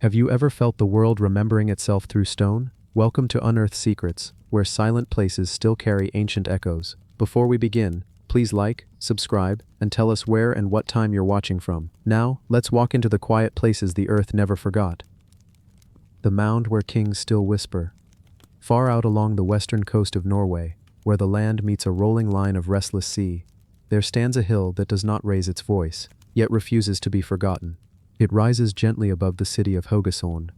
Have you ever felt the world remembering itself through stone? Welcome to Unearthed Secrets, where silent places still carry ancient echoes. Before we begin, please like, subscribe, and tell us where and what time you're watching from. Now, let's walk into the quiet places the earth never forgot. The mound where kings still whisper. Far out along the western coast of Norway, where the land meets a rolling line of restless sea, there stands a hill that does not raise its voice, yet refuses to be forgotten. It rises gently above the city of Haugesund,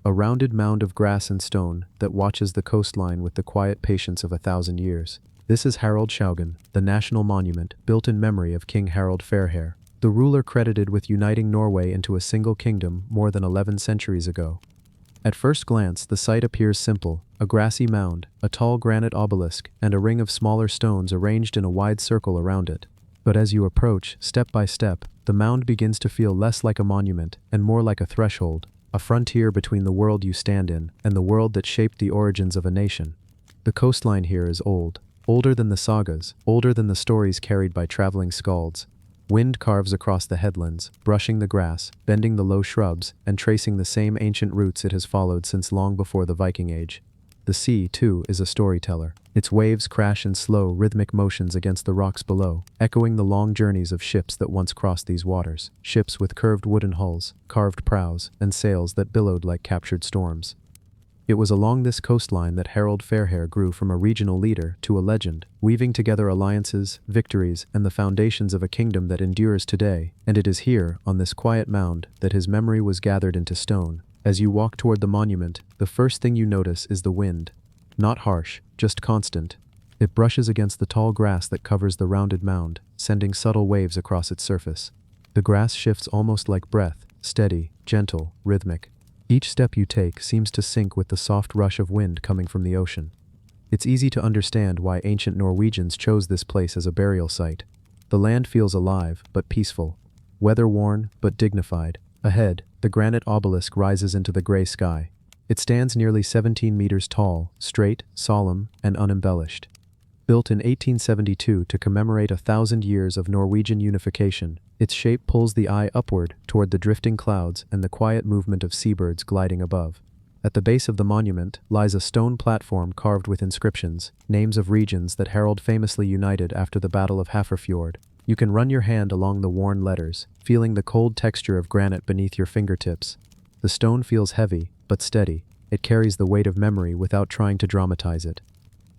a rounded mound of grass and stone that watches the coastline with the quiet patience of 1,000 years. This is Haraldshaugen, the national monument built in memory of King Harald Fairhair, the ruler credited with uniting Norway into a single kingdom more than 11 centuries ago. At first glance, the site appears simple: a grassy mound, a tall granite obelisk, and a ring of smaller stones arranged in a wide circle around it. But as you approach, step by step, the mound begins to feel less like a monument and more like a threshold, a frontier between the world you stand in and the world that shaped the origins of a nation. The coastline here is old, older than the sagas, older than the stories carried by traveling skalds. Wind carves across the headlands, brushing the grass, bending the low shrubs, and tracing the same ancient routes it has followed since long before the Viking Age. The sea, too, is a storyteller. Its waves crash in slow, rhythmic motions against the rocks below, echoing the long journeys of ships that once crossed these waters. Ships with curved wooden hulls, carved prows, and sails that billowed like captured storms. It was along this coastline that Harald Fairhair grew from a regional leader to a legend, weaving together alliances, victories, and the foundations of a kingdom that endures today. And it is here, on this quiet mound, that his memory was gathered into stone. As you walk toward the monument, the first thing you notice is the wind. Not harsh, just constant. It brushes against the tall grass that covers the rounded mound, sending subtle waves across its surface. The grass shifts almost like breath, steady, gentle, rhythmic. Each step you take seems to sync with the soft rush of wind coming from the ocean. It's easy to understand why ancient Norwegians chose this place as a burial site. The land feels alive, but peaceful. Weather-worn, but dignified. Ahead, the granite obelisk rises into the gray sky. It stands nearly 17 meters tall, straight, solemn, and unembellished. Built in 1872 to commemorate 1,000 years of Norwegian unification, its shape pulls the eye upward toward the drifting clouds and the quiet movement of seabirds gliding above. At the base of the monument lies a stone platform carved with inscriptions, names of regions that Harald famously united after the Battle of Hafrsfjord. You can run your hand along the worn letters, feeling the cold texture of granite beneath your fingertips. The stone feels heavy, but steady. It carries the weight of memory without trying to dramatize it.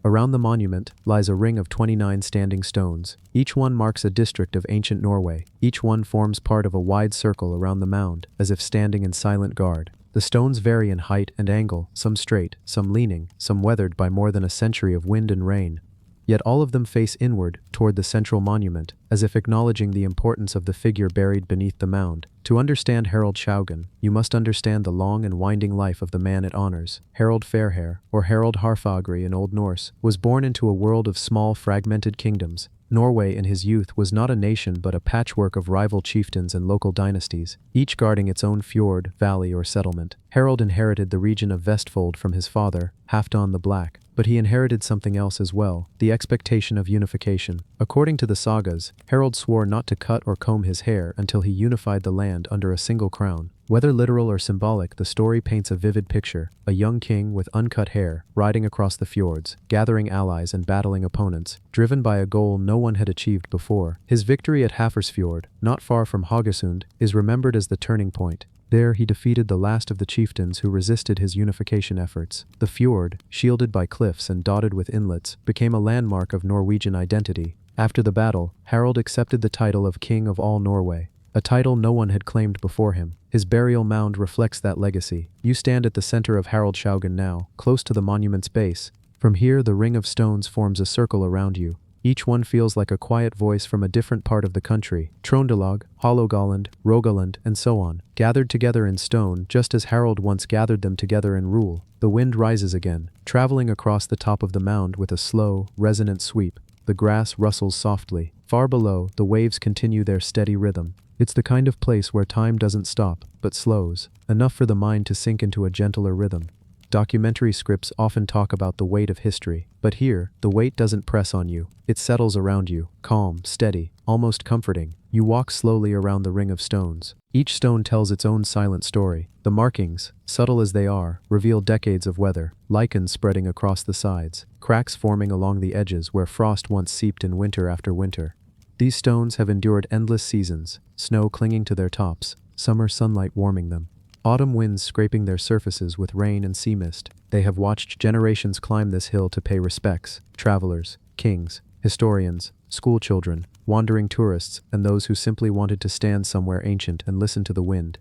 Around the monument lies a ring of 29 standing stones. Each one marks a district of ancient Norway. Each one forms part of a wide circle around the mound, as if standing in silent guard. The stones vary in height and angle, some straight, some leaning, some weathered by more than a century of wind and rain. Yet all of them face inward, toward the central monument, as if acknowledging the importance of the figure buried beneath the mound. To understand Haraldshaugen, you must understand the long and winding life of the man it honors. Harald Fairhair, or Harald Harfagri in Old Norse, was born into a world of small, fragmented kingdoms. Norway in his youth was not a nation but a patchwork of rival chieftains and local dynasties, each guarding its own fjord, valley, or settlement. Harald inherited the region of Vestfold from his father, Halfdan the Black. But he inherited something else as well, the expectation of unification. According to the sagas, Harald swore not to cut or comb his hair until he unified the land under a single crown. Whether literal or symbolic, the story paints a vivid picture: a young king with uncut hair, riding across the fjords, gathering allies and battling opponents, driven by a goal no one had achieved before. His victory at Hafrsfjord, not far from Haugesund, is remembered as the turning point. There he defeated the last of the chieftains who resisted his unification efforts. The fjord, shielded by cliffs and dotted with inlets, became a landmark of Norwegian identity. After the battle, Harald accepted the title of King of all Norway, a title no one had claimed before him. His burial mound reflects that legacy. You stand at the center of Haraldshaugen now, close to the monument's base. From here, the ring of stones forms a circle around you. Each one feels like a quiet voice from a different part of the country. Trondelag, Hålogaland, Rogaland, and so on, gathered together in stone just as Harald once gathered them together in rule. The wind rises again, traveling across the top of the mound with a slow, resonant sweep. The grass rustles softly. Far below, the waves continue their steady rhythm. It's the kind of place where time doesn't stop, but slows, enough for the mind to sink into a gentler rhythm. Documentary scripts often talk about the weight of history, but here, the weight doesn't press on you. It settles around you, calm, steady, almost comforting. You walk slowly around the ring of stones. Each stone tells its own silent story. The markings, subtle as they are, reveal decades of weather, lichens spreading across the sides, cracks forming along the edges where frost once seeped in winter after winter. These stones have endured endless seasons, snow clinging to their tops, summer sunlight warming them, autumn winds scraping their surfaces with rain and sea mist. They have watched generations climb this hill to pay respects: travelers, kings, historians, schoolchildren, wandering tourists, and those who simply wanted to stand somewhere ancient and listen to the wind.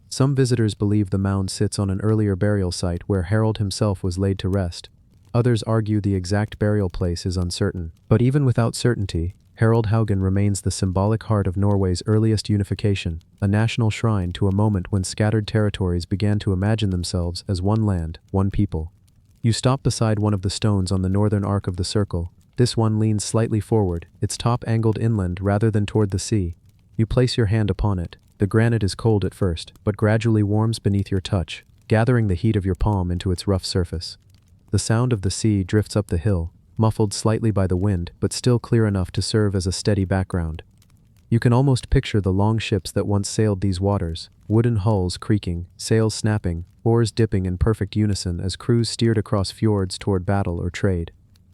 Some visitors believe the mound sits on an earlier burial site where Harold himself was laid to rest. Others argue the exact burial place is uncertain. But even without certainty, Harald Haugen remains the symbolic heart of Norway's earliest unification, a national shrine to a moment when scattered territories began to imagine themselves as one land, one people. You stop beside one of the stones on the northern arc of the circle. This one leans slightly forward, its top angled inland rather than toward the sea. You place your hand upon it. The granite is cold at first, but gradually warms beneath your touch, gathering the heat of your palm into its rough surface. The sound of the sea drifts up the hill, muffled slightly by the wind, but still clear enough to serve as a steady background. You can almost picture the long ships that once sailed these waters, wooden hulls creaking, sails snapping, oars dipping in perfect unison as crews steered across fjords toward battle or trade.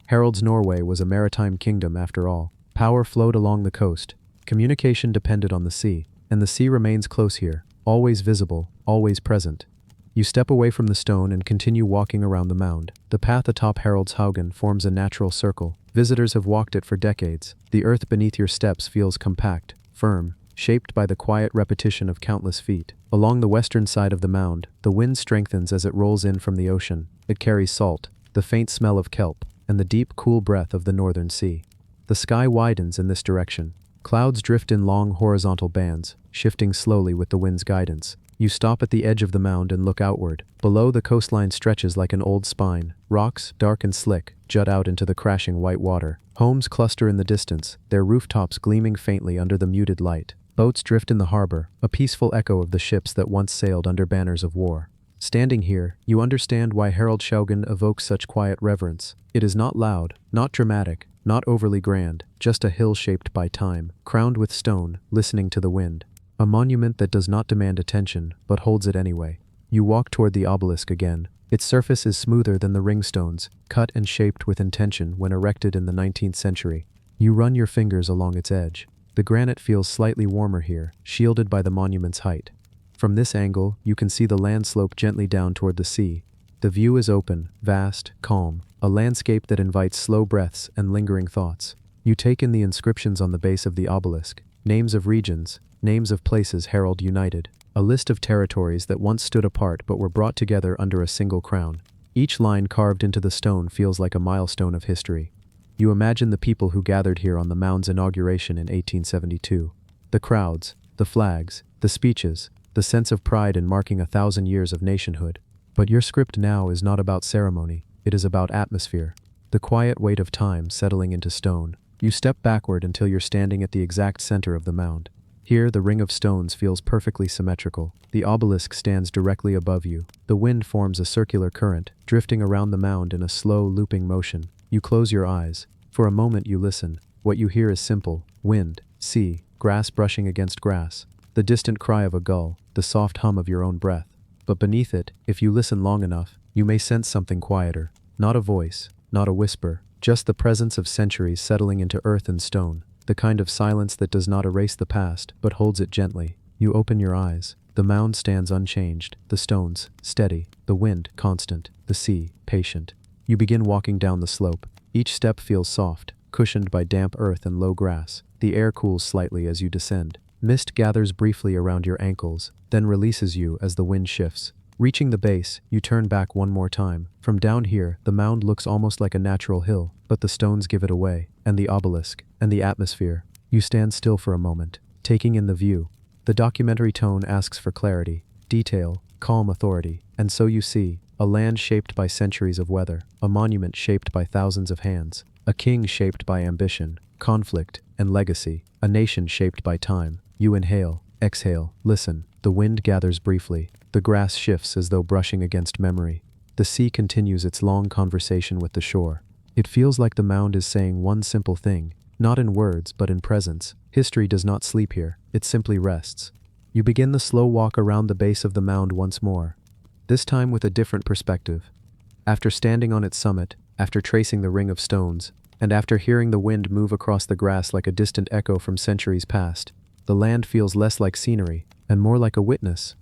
Harald's Norway was a maritime kingdom after all. Power flowed along the coast. Communication depended on the sea, and the sea remains close here, always visible, always present. You step away from the stone and continue walking around the mound. The path atop Harald's Haugen forms a natural circle. Visitors have walked it for decades. The earth beneath your steps feels compact, firm, shaped by the quiet repetition of countless feet. Along the western side of the mound, the wind strengthens as it rolls in from the ocean. It carries salt, the faint smell of kelp, and the deep, cool breath of the northern sea. The sky widens in this direction. Clouds drift in long horizontal bands, shifting slowly with the wind's guidance. You stop at the edge of the mound and look outward. Below, the coastline stretches like an old spine. Rocks, dark and slick, jut out into the crashing white water. Homes cluster in the distance, their rooftops gleaming faintly under the muted light. Boats drift in the harbor, a peaceful echo of the ships that once sailed under banners of war. Standing here, you understand why Harald Haugen evokes such quiet reverence. It is not loud, not dramatic, not overly grand, just a hill shaped by time, crowned with stone, listening to the wind. A monument that does not demand attention, but holds it anyway. You walk toward the obelisk again. Its surface is smoother than the ringstones, cut and shaped with intention when erected in the 19th century. You run your fingers along its edge. The granite feels slightly warmer here, shielded by the monument's height. From this angle, you can see the land slope gently down toward the sea. The view is open, vast, calm, a landscape that invites slow breaths and lingering thoughts. You take in the inscriptions on the base of the obelisk, names of regions, names of places Harald united, a list of territories that once stood apart but were brought together under a single crown. Each line carved into the stone feels like a milestone of history. You imagine the people who gathered here on the mound's inauguration in 1872. The crowds, the flags, the speeches, the sense of pride in marking 1,000 years of nationhood. But your script now is not about ceremony, it is about atmosphere. The quiet weight of time settling into stone. You step backward until you're standing at the exact center of the mound. Here, the ring of stones feels perfectly symmetrical. The obelisk stands directly above you. The wind forms a circular current, drifting around the mound in a slow, looping motion. You close your eyes. For a moment you listen. What you hear is simple: wind, sea, grass brushing against grass, the distant cry of a gull, the soft hum of your own breath. But beneath it, if you listen long enough, you may sense something quieter. Not a voice, not a whisper, just the presence of centuries settling into earth and stone. The kind of silence that does not erase the past, but holds it gently. You open your eyes. The mound stands unchanged, the stones steady, the wind constant, the sea patient. You begin walking down the slope. Each step feels soft, cushioned by damp earth and low grass. The air cools slightly as you descend. Mist gathers briefly around your ankles, then releases you as the wind shifts. Reaching the base, you turn back one more time. From down here, the mound looks almost like a natural hill, but the stones give it away, and the obelisk, and the atmosphere. You stand still for a moment, taking in the view. The documentary tone asks for clarity, detail, calm authority, and so you see, a land shaped by centuries of weather, a monument shaped by thousands of hands, a king shaped by ambition, conflict, and legacy, a nation shaped by time. You inhale, exhale, listen. The wind gathers briefly. The grass shifts as though brushing against memory. The sea continues its long conversation with the shore. It feels like the mound is saying one simple thing, not in words but in presence. History does not sleep here, it simply rests. You begin the slow walk around the base of the mound once more, this time with a different perspective. After standing on its summit, after tracing the ring of stones, and after hearing the wind move across the grass like a distant echo from centuries past, the land feels less like scenery and more like a witness.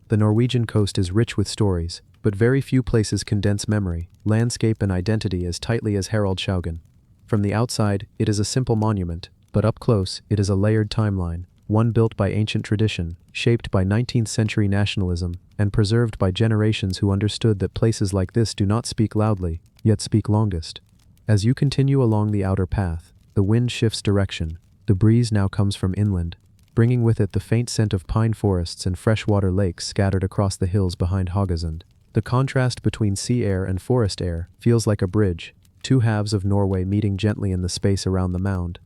The Norwegian coast is rich with stories, but very few places condense memory, landscape, and identity as tightly as Haraldshaugen. From the outside, it is a simple monument, but up close, it is a layered timeline, one built by ancient tradition, shaped by 19th century nationalism, and preserved by generations who understood that places like this do not speak loudly, yet speak longest. As you continue along the outer path, the wind shifts direction. The breeze now comes from inland, bringing with it the faint scent of pine forests and freshwater lakes scattered across the hills behind Haugesund. The contrast between sea air and forest air feels like a bridge, two halves of Norway meeting gently in the space around the mound.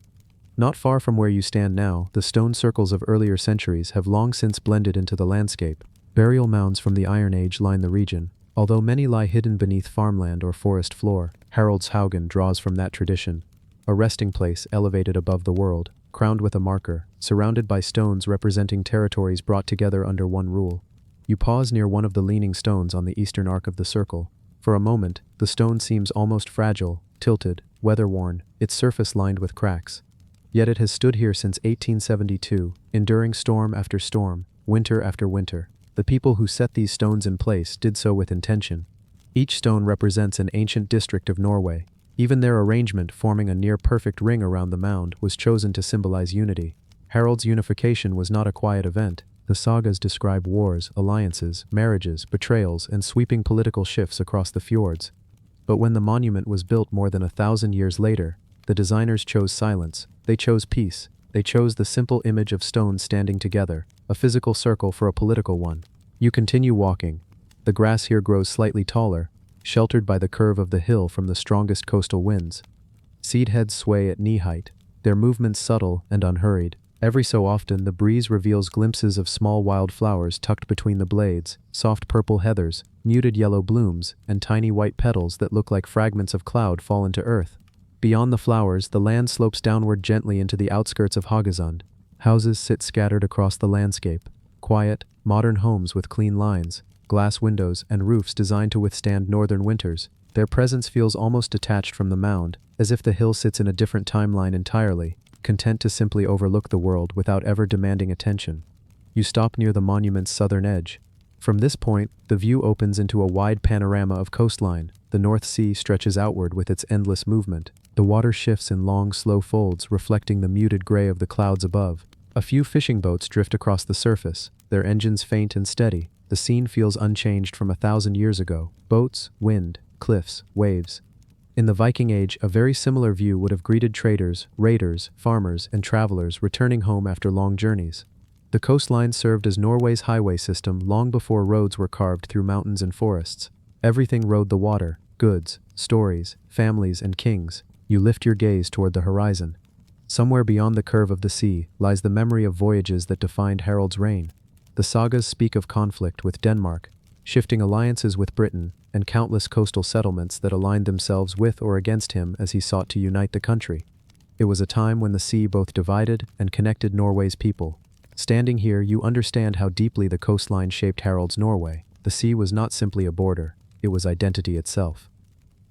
Not far from where you stand now, the stone circles of earlier centuries have long since blended into the landscape. Burial mounds from the Iron Age line the region, although many lie hidden beneath farmland or forest floor. Haraldshaugen draws from that tradition, a resting place elevated above the world, crowned with a marker, surrounded by stones representing territories brought together under one rule. You pause near one of the leaning stones on the eastern arc of the circle. For a moment, the stone seems almost fragile, tilted, weather-worn, its surface lined with cracks. Yet it has stood here since 1872, enduring storm after storm, winter after winter. The people who set these stones in place did so with intention. Each stone represents an ancient district of Norway. Even their arrangement, forming a near-perfect ring around the mound, was chosen to symbolize unity. Harald's unification was not a quiet event. The sagas describe wars, alliances, marriages, betrayals, and sweeping political shifts across the fjords. But when the monument was built more than 1,000 years later, the designers chose silence. They chose peace. They chose the simple image of stones standing together, a physical circle for a political one. You continue walking. The grass here grows slightly taller, sheltered by the curve of the hill from the strongest coastal winds. Seed heads sway at knee height, their movements subtle and unhurried. Every so often, the breeze reveals glimpses of small wild flowers tucked between the blades, soft purple heathers, muted yellow blooms, and tiny white petals that look like fragments of cloud fallen to earth. Beyond the flowers, the land slopes downward gently into the outskirts of Haugesund. Houses sit scattered across the landscape, quiet, modern homes with clean lines, glass windows, and roofs designed to withstand northern winters. Their presence feels almost detached from the mound, as if the hill sits in a different timeline entirely, content to simply overlook the world without ever demanding attention. You stop near the monument's southern edge. From this point, the view opens into a wide panorama of coastline. The North Sea stretches outward with its endless movement. The water shifts in long, slow folds, reflecting the muted gray of the clouds above. A few fishing boats drift across the surface, their engines faint and steady. The scene feels unchanged from 1,000 years ago. Boats, wind, cliffs, waves. In the Viking Age, a very similar view would have greeted traders, raiders, farmers, and travelers returning home after long journeys. The coastline served as Norway's highway system long before roads were carved through mountains and forests. Everything rode the water: goods, stories, families, and kings. You lift your gaze toward the horizon. Somewhere beyond the curve of the sea lies the memory of voyages that defined Harald's reign. The sagas speak of conflict with Denmark, shifting alliances with Britain, and countless coastal settlements that aligned themselves with or against him as he sought to unite the country. It was a time when the sea both divided and connected Norway's people. Standing here, you understand how deeply the coastline shaped Harald's Norway. The sea was not simply a border, it was identity itself.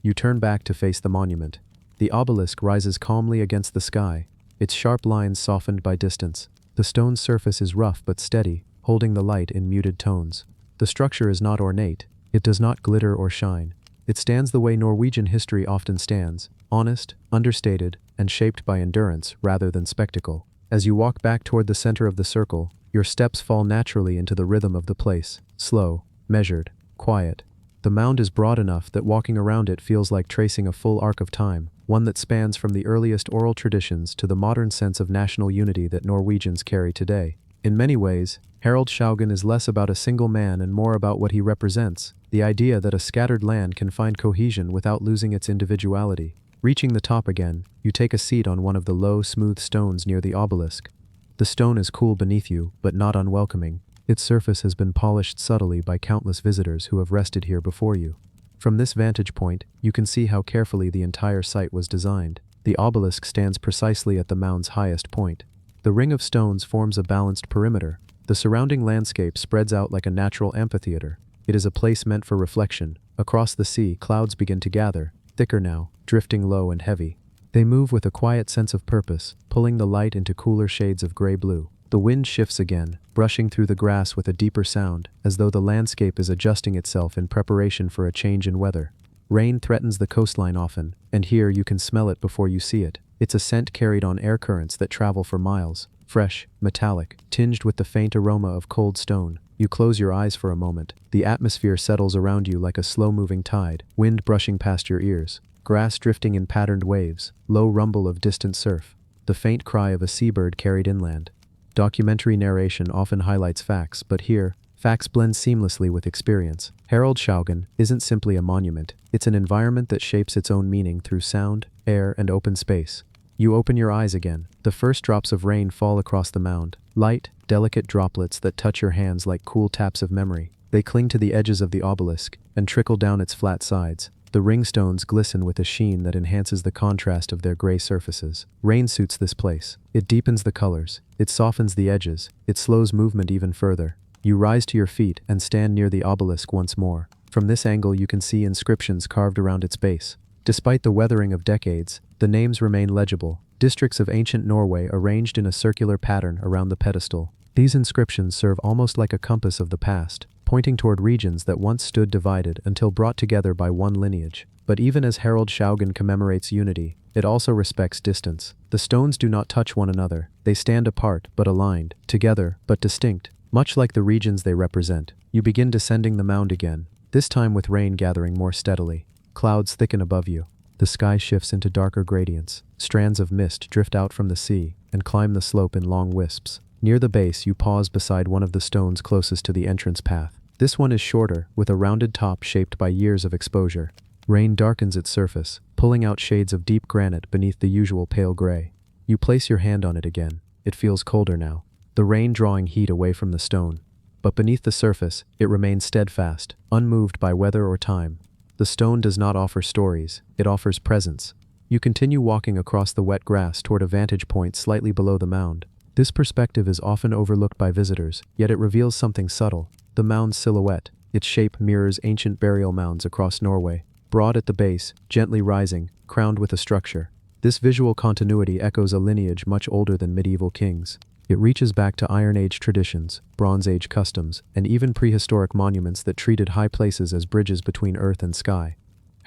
You turn back to face the monument. The obelisk rises calmly against the sky, its sharp lines softened by distance. The stone's surface is rough but steady, holding the light in muted tones. The structure is not ornate. It does not glitter or shine. It stands the way Norwegian history often stands, honest, understated, and shaped by endurance rather than spectacle. As you walk back toward the center of the circle, your steps fall naturally into the rhythm of the place, slow, measured, quiet. The mound is broad enough that walking around it feels like tracing a full arc of time, one that spans from the earliest oral traditions to the modern sense of national unity that Norwegians carry today. In many ways, Haraldshaugen is less about a single man and more about what he represents, the idea that a scattered land can find cohesion without losing its individuality. Reaching the top again, you take a seat on one of the low, smooth stones near the obelisk. The stone is cool beneath you, but not unwelcoming. Its surface has been polished subtly by countless visitors who have rested here before you. From this vantage point, you can see how carefully the entire site was designed. The obelisk stands precisely at the mound's highest point. The ring of stones forms a balanced perimeter. The surrounding landscape spreads out like a natural amphitheater. It is a place meant for reflection. Across the sea, clouds begin to gather, thicker now, drifting low and heavy. They move with a quiet sense of purpose, pulling the light into cooler shades of gray-blue. The wind shifts again, brushing through the grass with a deeper sound, as though the landscape is adjusting itself in preparation for a change in weather. Rain threatens the coastline often, and here you can smell it before you see it. It's a scent carried on air currents that travel for miles, fresh, metallic, tinged with the faint aroma of cold stone. You close your eyes for a moment. The atmosphere settles around you like a slow-moving tide, wind brushing past your ears, grass drifting in patterned waves, low rumble of distant surf, the faint cry of a seabird carried inland. Documentary narration often highlights facts, but here, facts blend seamlessly with experience. Haraldshaugen isn't simply a monument, it's an environment that shapes its own meaning through sound, air, and open space. You open your eyes again. The first drops of rain fall across the mound, light, delicate droplets that touch your hands like cool taps of memory. They cling to the edges of the obelisk and trickle down its flat sides. The ringstones glisten with a sheen that enhances the contrast of their gray surfaces. Rain suits this place. It deepens the colors, it softens the edges, it slows movement even further. You rise to your feet and stand near the obelisk once more. From this angle you can see inscriptions carved around its base. Despite the weathering of decades, the names remain legible. Districts of ancient Norway arranged in a circular pattern around the pedestal. These inscriptions serve almost like a compass of the past, pointing toward regions that once stood divided until brought together by one lineage. But even as Haraldshaugen commemorates unity, it also respects distance. The stones do not touch one another. They stand apart but aligned, together but distinct. Much like the regions they represent, you begin descending the mound again, this time with rain gathering more steadily. Clouds thicken above you. The sky shifts into darker gradients. Strands of mist drift out from the sea and climb the slope in long wisps. Near the base, you pause beside one of the stones closest to the entrance path. This one is shorter, with a rounded top shaped by years of exposure. Rain darkens its surface, pulling out shades of deep granite beneath the usual pale gray. You place your hand on it again. It feels colder now, the rain drawing heat away from the stone. But beneath the surface, it remains steadfast, unmoved by weather or time. The stone does not offer stories, it offers presence. You continue walking across the wet grass toward a vantage point slightly below the mound. This perspective is often overlooked by visitors, yet it reveals something subtle. The mound's silhouette, its shape mirrors ancient burial mounds across Norway. Broad at the base, gently rising, crowned with a structure. This visual continuity echoes a lineage much older than medieval kings. It reaches back to Iron Age traditions, Bronze Age customs, and even prehistoric monuments that treated high places as bridges between earth and sky.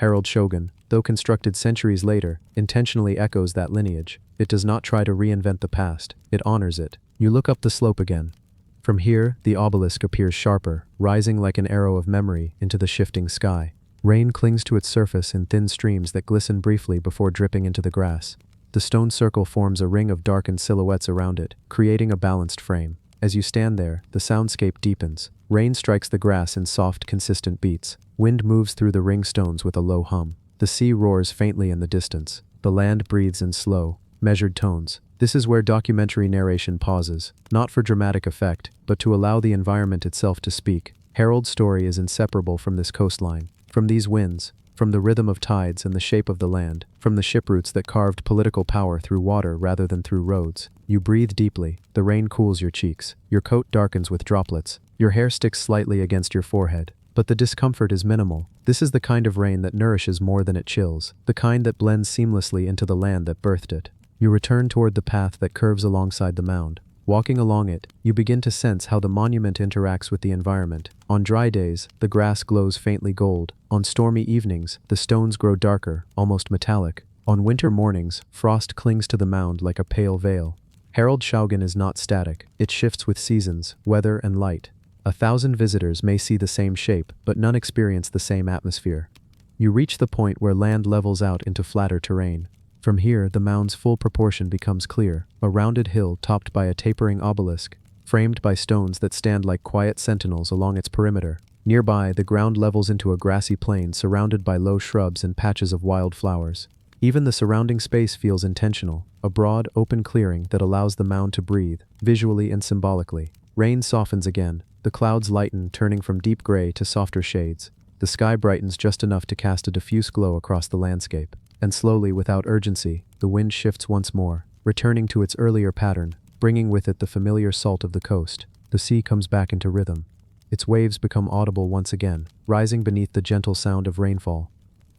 Haraldshaugen, though constructed centuries later, intentionally echoes that lineage. It does not try to reinvent the past, it honors it. You look up the slope again. From here, the obelisk appears sharper, rising like an arrow of memory into the shifting sky. Rain clings to its surface in thin streams that glisten briefly before dripping into the grass. The stone circle forms a ring of darkened silhouettes around it, creating a balanced frame. As you stand there, the soundscape deepens. Rain strikes the grass in soft, consistent beats. Wind moves through the ring stones with a low hum. The sea roars faintly in the distance. The land breathes in slow, measured tones. This is where documentary narration pauses, not for dramatic effect, but to allow the environment itself to speak. Harald's story is inseparable from this coastline, from these winds, from the rhythm of tides and the shape of the land, from the shiproutes that carved political power through water rather than through roads. You breathe deeply, the rain cools your cheeks, your coat darkens with droplets, your hair sticks slightly against your forehead. But the discomfort is minimal. This is the kind of rain that nourishes more than it chills, the kind that blends seamlessly into the land that birthed it. You return toward the path that curves alongside the mound. Walking along it, you begin to sense how the monument interacts with the environment. On dry days, the grass glows faintly gold. On stormy evenings, the stones grow darker, almost metallic. On winter mornings, frost clings to the mound like a pale veil. Haraldshaugen is not static. It shifts with seasons, weather, and light. 1,000 visitors may see the same shape, but none experience the same atmosphere. You reach the point where land levels out into flatter terrain. From here, the mound's full proportion becomes clear, a rounded hill topped by a tapering obelisk, framed by stones that stand like quiet sentinels along its perimeter. Nearby, the ground levels into a grassy plain surrounded by low shrubs and patches of wild flowers. Even the surrounding space feels intentional, a broad, open clearing that allows the mound to breathe, visually and symbolically. Rain softens again. The clouds lighten, turning from deep gray to softer shades. The sky brightens just enough to cast a diffuse glow across the landscape. And slowly, without urgency, the wind shifts once more, returning to its earlier pattern, bringing with it the familiar salt of the coast. the sea comes back into rhythm. Its waves become audible once again, rising beneath the gentle sound of rainfall.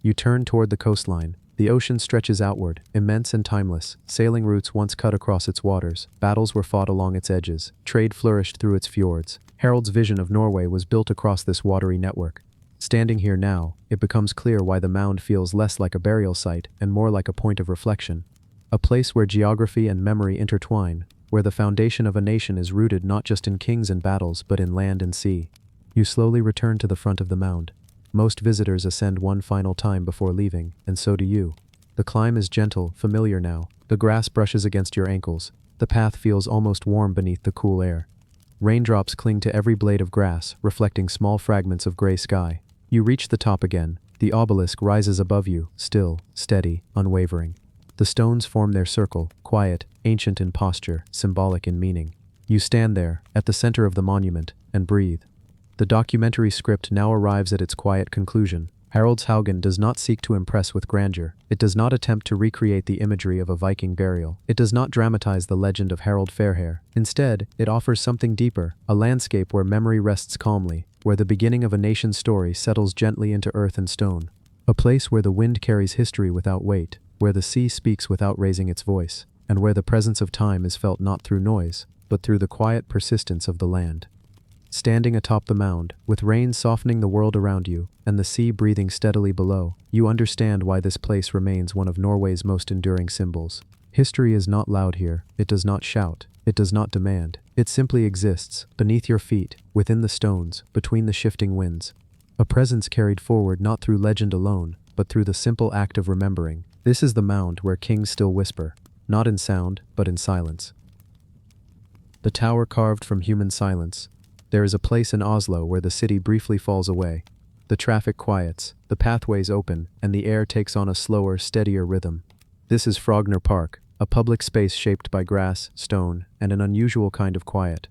You turn toward the coastline. The ocean stretches outward, immense and timeless. Sailing routes once cut across its waters. Battles were fought along its edges. Trade flourished through its fjords. Harold's vision of Norway was built across this watery network. Standing here now, it becomes clear why the mound feels less like a burial site and more like a point of reflection. A place where geography and memory intertwine, where the foundation of a nation is rooted not just in kings and battles but in land and sea. You slowly return to the front of the mound. Most visitors ascend one final time before leaving, and so do you. The climb is gentle, familiar now. The grass brushes against your ankles. The path feels almost warm beneath the cool air. Raindrops cling to every blade of grass, reflecting small fragments of gray sky. You reach the top again. The obelisk rises above you, still, steady, unwavering. The stones form their circle, quiet, ancient in posture, symbolic in meaning. You stand there, at the center of the monument, and breathe. The documentary script now arrives at its quiet conclusion. Harald's Haugen does not seek to impress with grandeur. It does not attempt to recreate the imagery of a Viking burial. It does not dramatize the legend of Harald Fairhair. Instead, it offers something deeper, a landscape where memory rests calmly, where the beginning of a nation's story settles gently into earth and stone. A place where the wind carries history without weight, where the sea speaks without raising its voice, and where the presence of time is felt not through noise, but through the quiet persistence of the land. Standing atop the mound, with rain softening the world around you, and the sea breathing steadily below, you understand why this place remains one of Norway's most enduring symbols. History is not loud here. It does not shout. It does not demand. It simply exists, beneath your feet, within the stones, between the shifting winds. A presence carried forward not through legend alone, but through the simple act of remembering. This is the mound where kings still whisper, not in sound, but in silence. The tower carved from human silence. There is a place in Oslo where the city briefly falls away. The traffic quiets, the pathways open, and the air takes on a slower, steadier rhythm. This is Frogner Park, a public space shaped by grass, stone, and an unusual kind of quiet.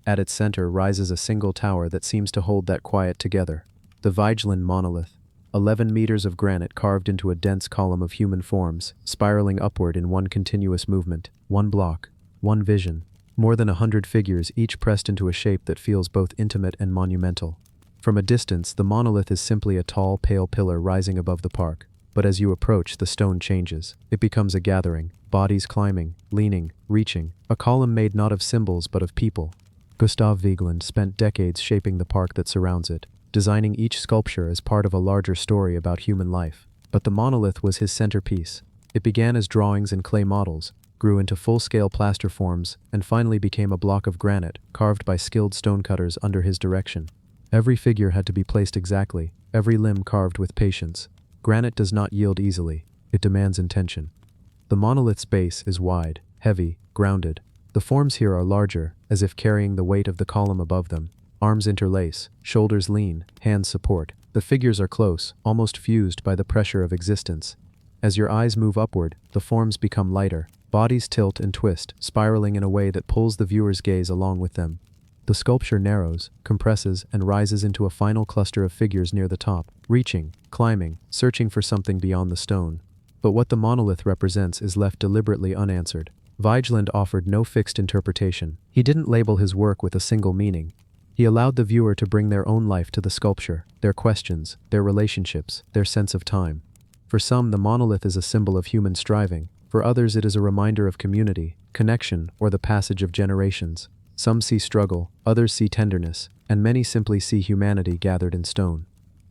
At its center rises a single tower that seems to hold that quiet together. The Vigeland Monolith, 11 meters of granite carved into a dense column of human forms, spiraling upward in one continuous movement, one block, one vision. More than 100 figures, each pressed into a shape that feels both intimate and monumental. From a distance, the monolith is simply a tall, pale pillar rising above the park. But as you approach, the stone changes. It becomes a gathering, bodies climbing, leaning, reaching, a column made not of symbols but of people. Gustav Vigeland spent decades shaping the park that surrounds it, designing each sculpture as part of a larger story about human life. But the monolith was his centerpiece. It began as drawings and clay models, grew into full-scale plaster forms, and finally became a block of granite, carved by skilled stonecutters under his direction. Every figure had to be placed exactly, every limb carved with patience. Granite does not yield easily. It demands intention. The monolith's base is wide, heavy, grounded. The forms here are larger, as if carrying the weight of the column above them. Arms interlace, shoulders lean, hands support. The figures are close, almost fused by the pressure of existence. As your eyes move upward, the forms become lighter. Bodies tilt and twist, spiraling in a way that pulls the viewer's gaze along with them. The sculpture narrows, compresses, and rises into a final cluster of figures near the top, reaching, climbing, searching for something beyond the stone. But what the monolith represents is left deliberately unanswered. Vigeland offered no fixed interpretation. He didn't label his work with a single meaning. He allowed the viewer to bring their own life to the sculpture, their questions, their relationships, their sense of time. For some, the monolith is a symbol of human striving. For others, it is a reminder of community, connection, or the passage of generations. Some see struggle, others see tenderness, and many simply see humanity gathered in stone.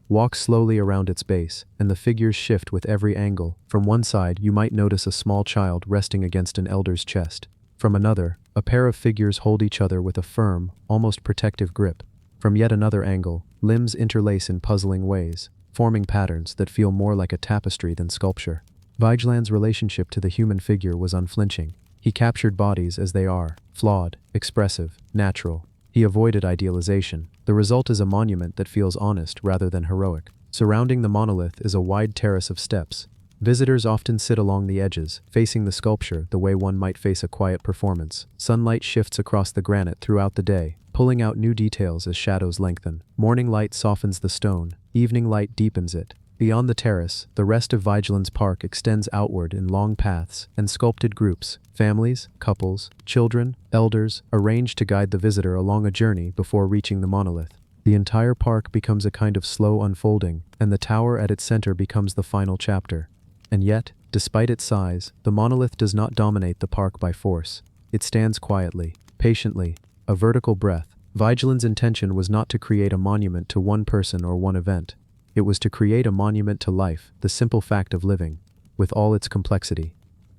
Walk slowly around its base, and the figures shift with every angle. From one side, you might notice a small child resting against an elder's chest. From another, a pair of figures hold each other with a firm, almost protective grip. From yet another angle, limbs interlace in puzzling ways, forming patterns that feel more like a tapestry than sculpture. Vigeland's relationship to the human figure was unflinching. He captured bodies as they are, flawed, expressive, natural. He avoided idealization. The result is a monument that feels honest rather than heroic. Surrounding the monolith is a wide terrace of steps. Visitors often sit along the edges, facing the sculpture the way one might face a quiet performance. Sunlight shifts across the granite throughout the day, pulling out new details as shadows lengthen. Morning light softens the stone, evening light deepens it. Beyond the terrace, the rest of Vigilan's park extends outward in long paths and sculpted groups, families, couples, children, elders, arranged to guide the visitor along a journey before reaching the monolith. The entire park becomes a kind of slow unfolding, and the tower at its center becomes the final chapter. And yet, despite its size, the monolith does not dominate the park by force. It stands quietly, patiently, a vertical breath. Vigilan's intention was not to create a monument to one person or one event. It was to create a monument to life, the simple fact of living, with all its complexity.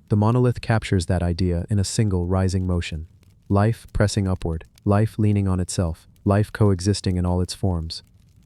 The monolith captures that idea in a single rising motion. Life pressing upward, life leaning on itself, life coexisting in all its forms.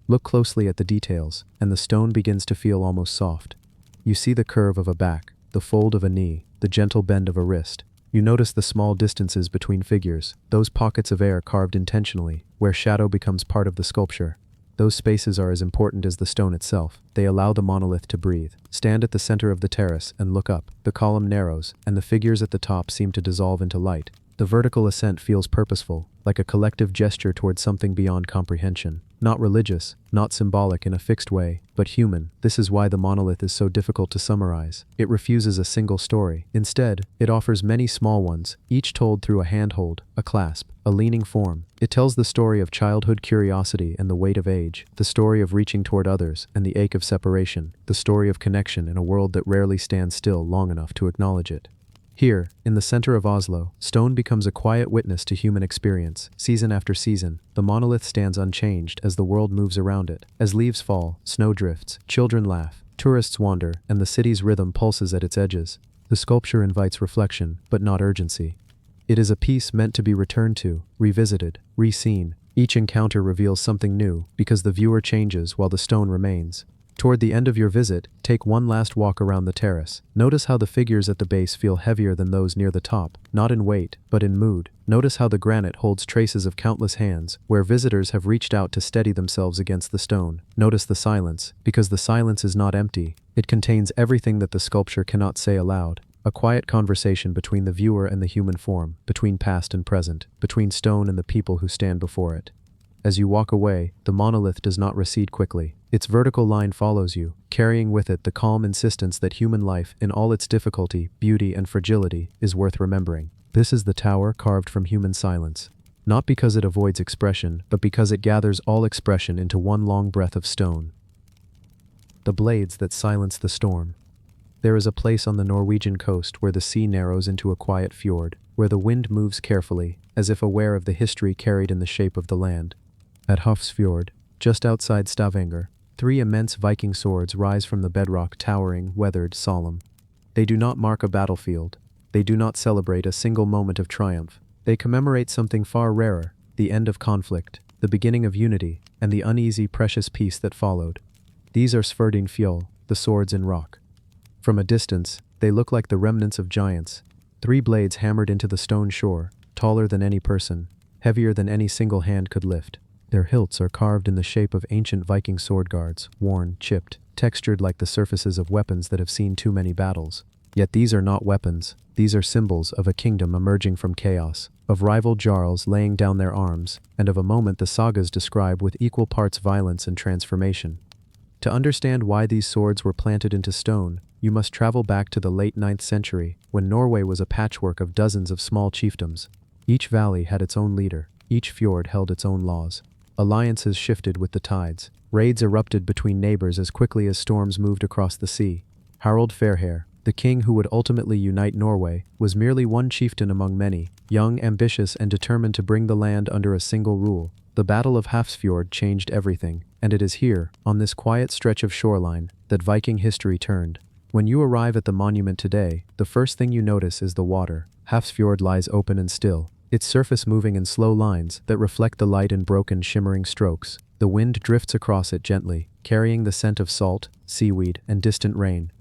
Look closely at the details, and the stone begins to feel almost soft. You see the curve of a back, the fold of a knee, the gentle bend of a wrist. You notice the small distances between figures, those pockets of air carved intentionally, where shadow becomes part of the sculpture. Those spaces are as important as the stone itself. They allow the monolith to breathe. Stand at the center of the terrace and look up. The column narrows, and the figures at the top seem to dissolve into light. The vertical ascent feels purposeful, like a collective gesture towards something beyond comprehension. Not religious, not symbolic in a fixed way, but human. This is why the monolith is so difficult to summarize. It refuses a single story. Instead, it offers many small ones, each told through a handhold, a clasp, a leaning form. It tells the story of childhood curiosity and the weight of age, the story of reaching toward others and the ache of separation, the story of connection in a world that rarely stands still long enough to acknowledge it. Here, in the center of Oslo, stone becomes a quiet witness to human experience. Season after season, the monolith stands unchanged as the world moves around it. As leaves fall, snow drifts, children laugh, tourists wander, and the city's rhythm pulses at its edges. The sculpture invites reflection, but not urgency. It is a piece meant to be returned to, revisited, re-seen. Each encounter reveals something new, because the viewer changes while the stone remains. Toward the end of your visit, take one last walk around the terrace. Notice how the figures at the base feel heavier than those near the top, not in weight, but in mood. Notice how the granite holds traces of countless hands, where visitors have reached out to steady themselves against the stone. Notice the silence, because the silence is not empty. It contains everything that the sculpture cannot say aloud. A quiet conversation between the viewer and the human form, between past and present, between stone and the people who stand before it. As you walk away, the monolith does not recede quickly. Its vertical line follows you, carrying with it the calm insistence that human life, in all its difficulty, beauty, and fragility, is worth remembering. This is the tower carved from human silence. Not because it avoids expression, but because it gathers all expression into one long breath of stone. The blades that silence the storm. There is a place on the Norwegian coast where the sea narrows into a quiet fjord, where the wind moves carefully, as if aware of the history carried in the shape of the land. At Hofsfjord, just outside Stavanger, 3 immense Viking swords rise from the bedrock, towering, weathered, solemn. They do not mark a battlefield. They do not celebrate a single moment of triumph. They commemorate something far rarer, the end of conflict, the beginning of unity, and the uneasy, precious peace that followed. These are Sverdin Fjöll, the swords in rock. From a distance, they look like the remnants of giants, 3 blades hammered into the stone shore, taller than any person, heavier than any single hand could lift. Their hilts are carved in the shape of ancient Viking sword guards, worn, chipped, textured like the surfaces of weapons that have seen too many battles. Yet these are not weapons. These are symbols of a kingdom emerging from chaos, of rival jarls laying down their arms, and of a moment the sagas describe with equal parts violence and transformation. To understand why these swords were planted into stone, you must travel back to the late 9th century, when Norway was a patchwork of dozens of small chiefdoms. Each valley had its own leader. Each fjord held its own laws. Alliances shifted with the tides. Raids erupted between neighbors as quickly as storms moved across the sea. Harald Fairhair, the king who would ultimately unite Norway, was merely one chieftain among many, young, ambitious, and determined to bring the land under a single rule. The Battle of Hafrsfjord changed everything, and it is here, on this quiet stretch of shoreline, that Viking history turned. When you arrive at the monument today, the first thing you notice is the water. Hafrsfjord lies open and still, its surface moving in slow lines that reflect the light in broken, shimmering strokes. The wind drifts across it gently, carrying the scent of salt, seaweed, and distant rain.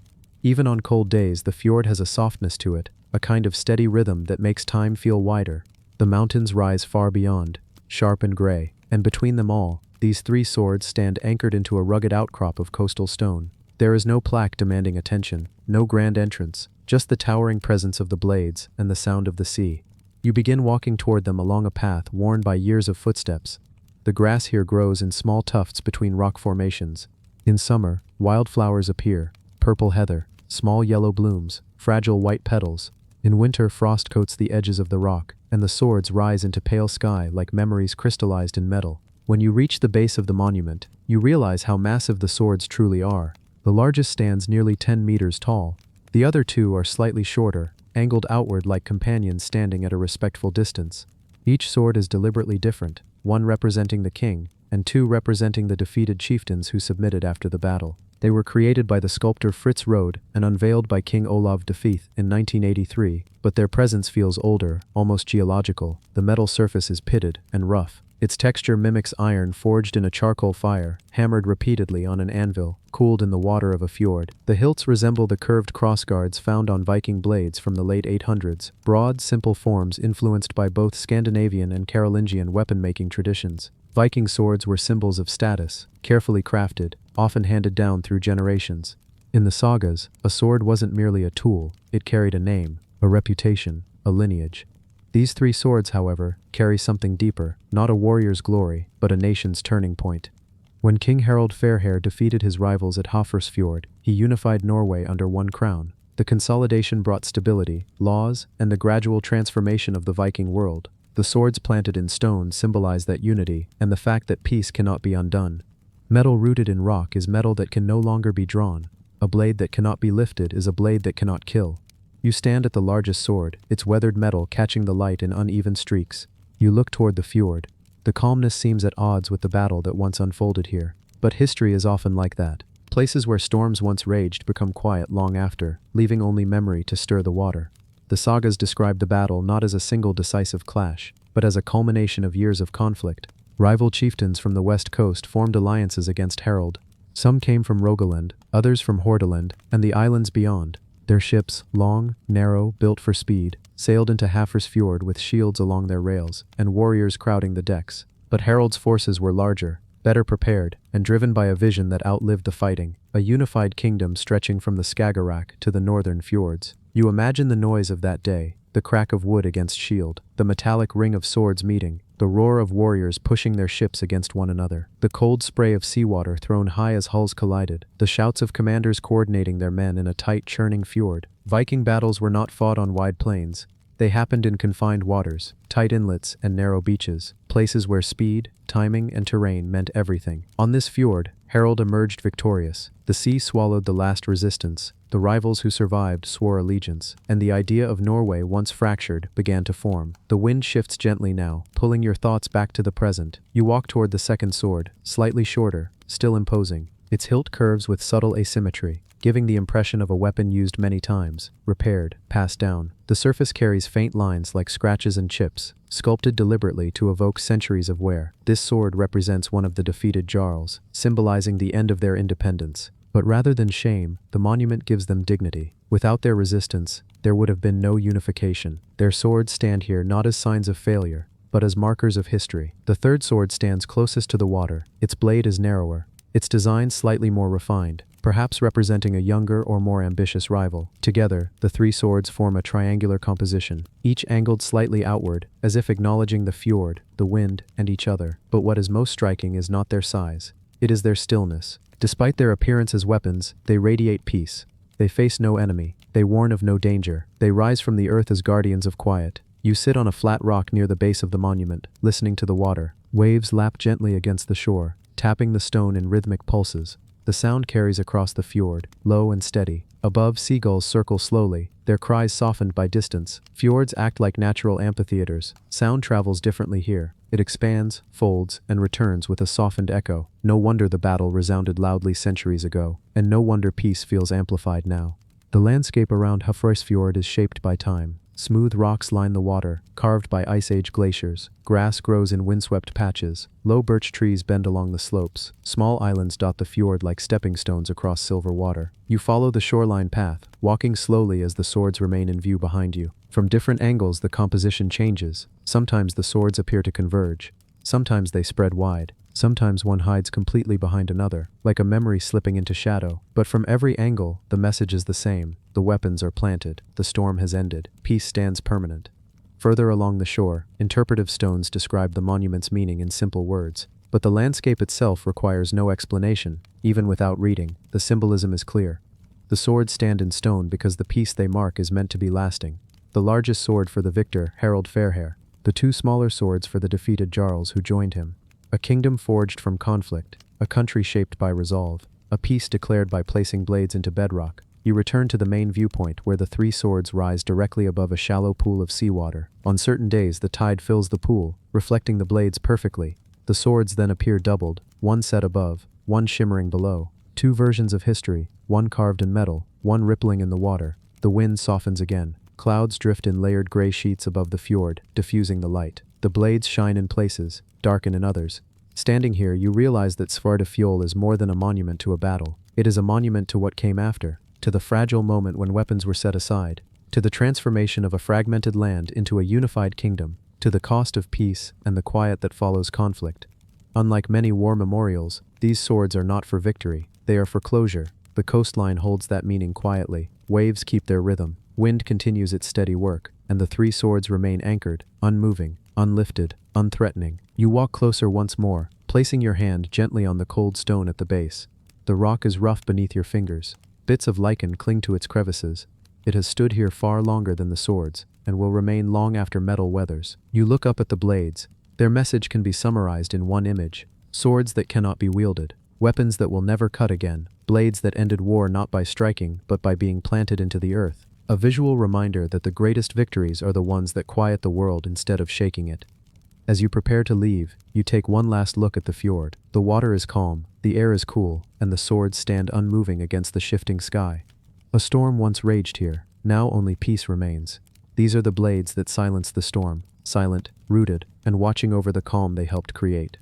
Even on cold days, the fjord has a softness to it, a kind of steady rhythm that makes time feel wider. The mountains rise far beyond, sharp and gray, and between them all, these 3 swords stand anchored into a rugged outcrop of coastal stone. There is no plaque demanding attention, no grand entrance, just the towering presence of the blades and the sound of the sea. You begin walking toward them along a path worn by years of footsteps. The grass here grows in small tufts between rock formations. In summer, wildflowers appear, purple heather, small yellow blooms, fragile white petals. In winter, frost coats the edges of the rock, and the swords rise into pale sky like memories crystallized in metal. When you reach the base of the monument, you realize how massive the swords truly are. The largest stands nearly 10 meters tall. The other two are slightly shorter, angled outward like companions standing at a respectful distance. Each sword is deliberately different, one representing the king, and two representing the defeated chieftains who submitted after the battle. They were created by the sculptor Fritz Rode and unveiled by King Olav V in 1983, but their presence feels older, almost geological. The metal surface is pitted and rough. Its texture mimics iron forged in a charcoal fire, hammered repeatedly on an anvil, cooled in the water of a fjord. The hilts resemble the curved crossguards found on Viking blades from the late 800s, broad, simple forms influenced by both Scandinavian and Carolingian weapon-making traditions. Viking swords were symbols of status, carefully crafted, often handed down through generations. In the sagas, a sword wasn't merely a tool, it carried a name, a reputation, a lineage. These three swords, however, carry something deeper, not a warrior's glory, but a nation's turning point. When King Harald Fairhair defeated his rivals at Hafrsfjord, he unified Norway under one crown. The consolidation brought stability, laws, and the gradual transformation of the Viking world. The swords planted in stone symbolize that unity and the fact that peace cannot be undone. Metal rooted in rock is metal that can no longer be drawn. A blade that cannot be lifted is a blade that cannot kill. You stand at the largest sword, its weathered metal catching the light in uneven streaks. You look toward the fjord. The calmness seems at odds with the battle that once unfolded here. But history is often like that. Places where storms once raged become quiet long after, leaving only memory to stir the water. The sagas describe the battle not as a single decisive clash, but as a culmination of years of conflict. Rival chieftains from the west coast formed alliances against Harald. Some came from Rogaland, others from Hordaland, and the islands beyond. Their ships, long, narrow, built for speed, sailed into Hafrsfjord with shields along their rails, and warriors crowding the decks. But Harald's forces were larger, better prepared, and driven by a vision that outlived the fighting, a unified kingdom stretching from the Skagerrak to the northern fjords. You imagine the noise of that day, the crack of wood against shield, the metallic ring of swords meeting, the roar of warriors pushing their ships against one another, the cold spray of seawater thrown high as hulls collided, the shouts of commanders coordinating their men in a tight, churning fjord. Viking battles were not fought on wide plains. They happened in confined waters, tight inlets, and narrow beaches, places where speed, timing, and terrain meant everything. On this fjord, Harald emerged victorious. The sea swallowed the last resistance. The rivals who survived swore allegiance, and the idea of Norway, once fractured, began to form. The wind shifts gently now, pulling your thoughts back to the present. You walk toward the second sword, slightly shorter, still imposing. Its hilt curves with subtle asymmetry, giving the impression of a weapon used many times, repaired, passed down. The surface carries faint lines like scratches and chips, sculpted deliberately to evoke centuries of wear. This sword represents one of the defeated Jarls, symbolizing the end of their independence. But rather than shame, the monument gives them dignity. Without their resistance, there would have been no unification. Their swords stand here not as signs of failure, but as markers of history. The third sword stands closest to the water. Its blade is narrower, its design slightly more refined, perhaps representing a younger or more ambitious rival. Together, the three swords form a triangular composition, each angled slightly outward, as if acknowledging the fjord, the wind, and each other. But what is most striking is not their size. It is their stillness. Despite their appearance as weapons, they radiate peace. They face no enemy. They warn of no danger. They rise from the earth as guardians of quiet. You sit on a flat rock near the base of the monument, listening to the water. Waves lap gently against the shore, tapping the stone in rhythmic pulses. The sound carries across the fjord, low and steady. Above, seagulls circle slowly, their cries softened by distance. Fjords act like natural amphitheaters. Sound travels differently here. It expands, folds, and returns with a softened echo. No wonder the battle resounded loudly centuries ago, and no wonder peace feels amplified now. The landscape around Hafrsfjord is shaped by time. Smooth rocks line the water, carved by Ice Age glaciers. Grass grows in windswept patches. Low birch trees bend along the slopes. Small islands dot the fjord like stepping stones across silver water. You follow the shoreline path, walking slowly as the swords remain in view behind you. From different angles, the composition changes. Sometimes the swords appear to converge. Sometimes they spread wide. Sometimes one hides completely behind another, like a memory slipping into shadow. But from every angle, the message is the same. The weapons are planted. The storm has ended. Peace stands permanent. Further along the shore, interpretive stones describe the monument's meaning in simple words. But the landscape itself requires no explanation. Even without reading, the symbolism is clear. The swords stand in stone because the piece they mark is meant to be lasting. The largest sword for the victor, Harold Fairhair. The two smaller swords for the defeated Jarls who joined him. A kingdom forged from conflict, a country shaped by resolve, a peace declared by placing blades into bedrock. You return to the main viewpoint where the three swords rise directly above a shallow pool of seawater. On certain days the tide fills the pool, reflecting the blades perfectly. The swords then appear doubled, one set above, one shimmering below. Two versions of history, one carved in metal, one rippling in the water. The wind softens again. Clouds drift in layered gray sheets above the fjord, diffusing the light. The blades shine in places, darken in others. Standing here, you realize that Svartafjol is more than a monument to a battle. It is a monument to what came after, to the fragile moment when weapons were set aside, to the transformation of a fragmented land into a unified kingdom, to the cost of peace and the quiet that follows conflict. Unlike many war memorials, these swords are not for victory, they are for closure. The coastline holds that meaning quietly. Waves keep their rhythm. Wind continues its steady work, and the three swords remain anchored, unmoving, unlifted, unthreatening. You walk closer once more, placing your hand gently on the cold stone at the base. The rock is rough beneath your fingers. Bits of lichen cling to its crevices. It has stood here far longer than the swords, and will remain long after metal weathers. You look up at the blades. Their message can be summarized in one image. Swords that cannot be wielded. Weapons that will never cut again. Blades that ended war not by striking, but by being planted into the earth. A visual reminder that the greatest victories are the ones that quiet the world instead of shaking it. As you prepare to leave, you take one last look at the fjord. The water is calm, the air is cool, and the swords stand unmoving against the shifting sky. A storm once raged here, now only peace remains. These are the blades that silence the storm, silent, rooted, and watching over the calm they helped create.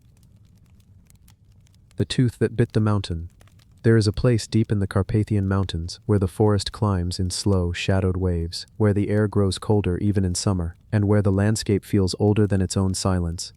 The tooth that bit the mountain. There is a place deep in the Carpathian Mountains where the forest climbs in slow, shadowed waves, where the air grows colder even in summer, and where the landscape feels older than its own silence.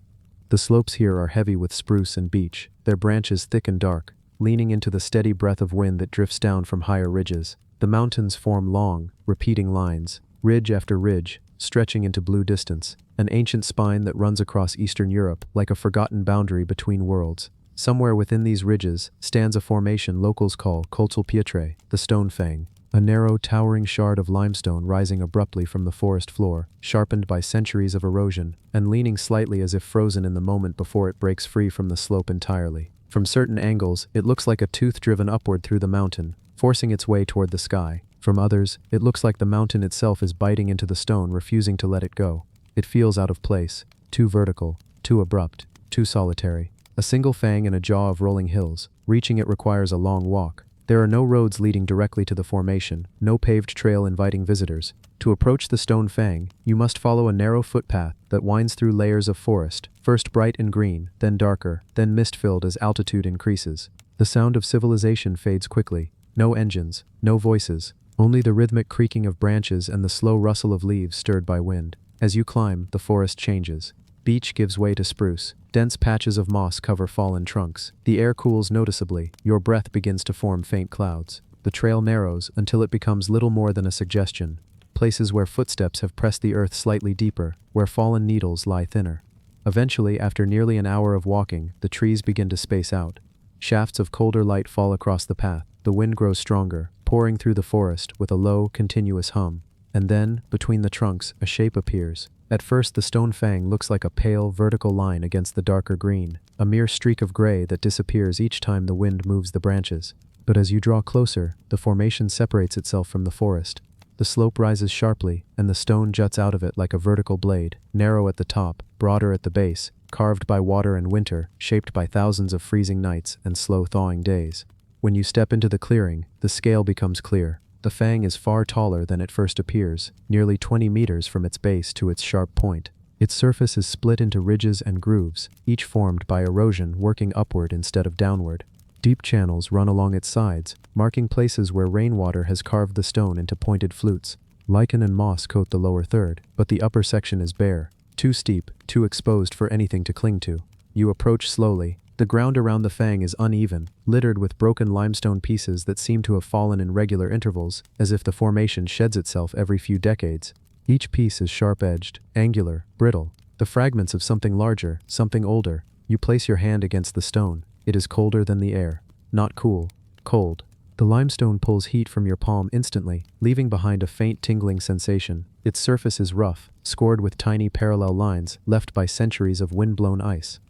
The slopes here are heavy with spruce and beech, their branches thick and dark, leaning into the steady breath of wind that drifts down from higher ridges. The mountains form long, repeating lines, ridge after ridge, stretching into blue distance, an ancient spine that runs across Eastern Europe like a forgotten boundary between worlds. Somewhere within these ridges stands a formation locals call Koltselpietre, the Stone Fang, a narrow, towering shard of limestone rising abruptly from the forest floor, sharpened by centuries of erosion, and leaning slightly as if frozen in the moment before it breaks free from the slope entirely. From certain angles, it looks like a tooth driven upward through the mountain, forcing its way toward the sky. From others, it looks like the mountain itself is biting into the stone, refusing to let it go. It feels out of place, too vertical, too abrupt, too solitary. A single fang in a jaw of rolling hills. Reaching it requires a long walk. There are no roads leading directly to the formation, no paved trail inviting visitors. To approach the Stone Fang, you must follow a narrow footpath that winds through layers of forest, first bright and green, then darker, then mist-filled as altitude increases. The sound of civilization fades quickly. No engines, no voices, only the rhythmic creaking of branches and the slow rustle of leaves stirred by wind. As you climb, the forest changes. Beech gives way to spruce. Dense patches of moss cover fallen trunks. The air cools noticeably. Your breath begins to form faint clouds. The trail narrows until it becomes little more than a suggestion. Places where footsteps have pressed the earth slightly deeper, where fallen needles lie thinner. Eventually, after nearly an hour of walking, the trees begin to space out. Shafts of colder light fall across the path. The wind grows stronger, pouring through the forest with a low, continuous hum. And then, between the trunks, a shape appears. At first, the Stone Fang looks like a pale, vertical line against the darker green, a mere streak of gray that disappears each time the wind moves the branches. But as you draw closer, the formation separates itself from the forest. The slope rises sharply, and the stone juts out of it like a vertical blade, narrow at the top, broader at the base, carved by water and winter, shaped by thousands of freezing nights and slow thawing days. When you step into the clearing, the scale becomes clear. The fang is far taller than it first appears, nearly 20 meters from its base to its sharp point. Its surface is split into ridges and grooves, each formed by erosion working upward instead of downward. Deep channels run along its sides, marking places where rainwater has carved the stone into pointed flutes. Lichen and moss coat the lower third, but the upper section is bare, too steep, too exposed for anything to cling to. You approach slowly. The ground around the fang is uneven, littered with broken limestone pieces that seem to have fallen in regular intervals, as if the formation sheds itself every few decades. Each piece is sharp-edged, angular, brittle, the fragments of something larger, something older. You place your hand against the stone. It is colder than the air. Not cool. Cold. The limestone pulls heat from your palm instantly, leaving behind a faint tingling sensation. Its surface is rough, scored with tiny parallel lines left by centuries of wind-blown ice.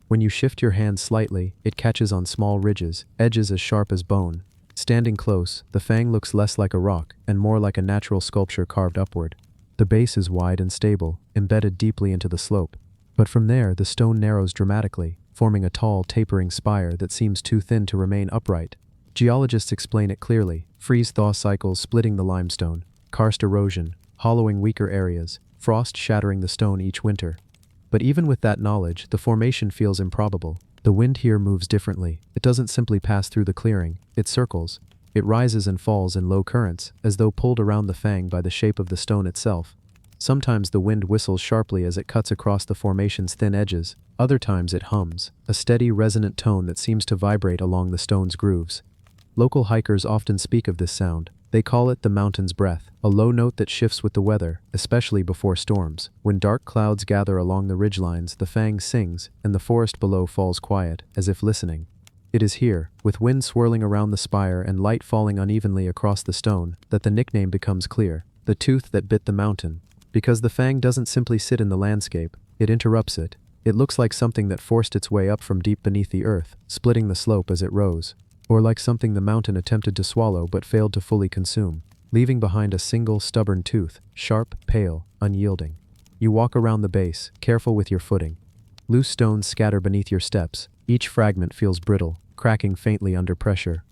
When you shift your hand slightly, it catches on small ridges, edges as sharp as bone. Standing close, the fang looks less like a rock and more like a natural sculpture carved upward. The base is wide and stable, embedded deeply into the slope. But from there, the stone narrows dramatically, forming a tall, tapering spire that seems too thin to remain upright. Geologists explain it clearly: freeze-thaw cycles splitting the limestone, karst erosion, hollowing weaker areas, frost shattering the stone each winter. But even with that knowledge, the formation feels improbable. The wind here moves differently. It doesn't simply pass through the clearing, it circles. It rises and falls in low currents, as though pulled around the fang by the shape of the stone itself. Sometimes the wind whistles sharply as it cuts across the formation's thin edges. Other times it hums, a steady, resonant tone that seems to vibrate along the stone's grooves. Local hikers often speak of this sound. They call it the mountain's breath, a low note that shifts with the weather, especially before storms. When dark clouds gather along the ridgelines, the fang sings, and the forest below falls quiet, as if listening. It is here, with wind swirling around the spire and light falling unevenly across the stone, that the nickname becomes clear: the tooth that bit the mountain. Because the fang doesn't simply sit in the landscape, it interrupts it. It looks like something that forced its way up from deep beneath the earth, splitting the slope as it rose. Or like something the mountain attempted to swallow but failed to fully consume, leaving behind a single stubborn tooth, sharp, pale, unyielding. You walk around the base, careful with your footing. Loose stones scatter beneath your steps. Each fragment feels brittle, cracking faintly under pressure.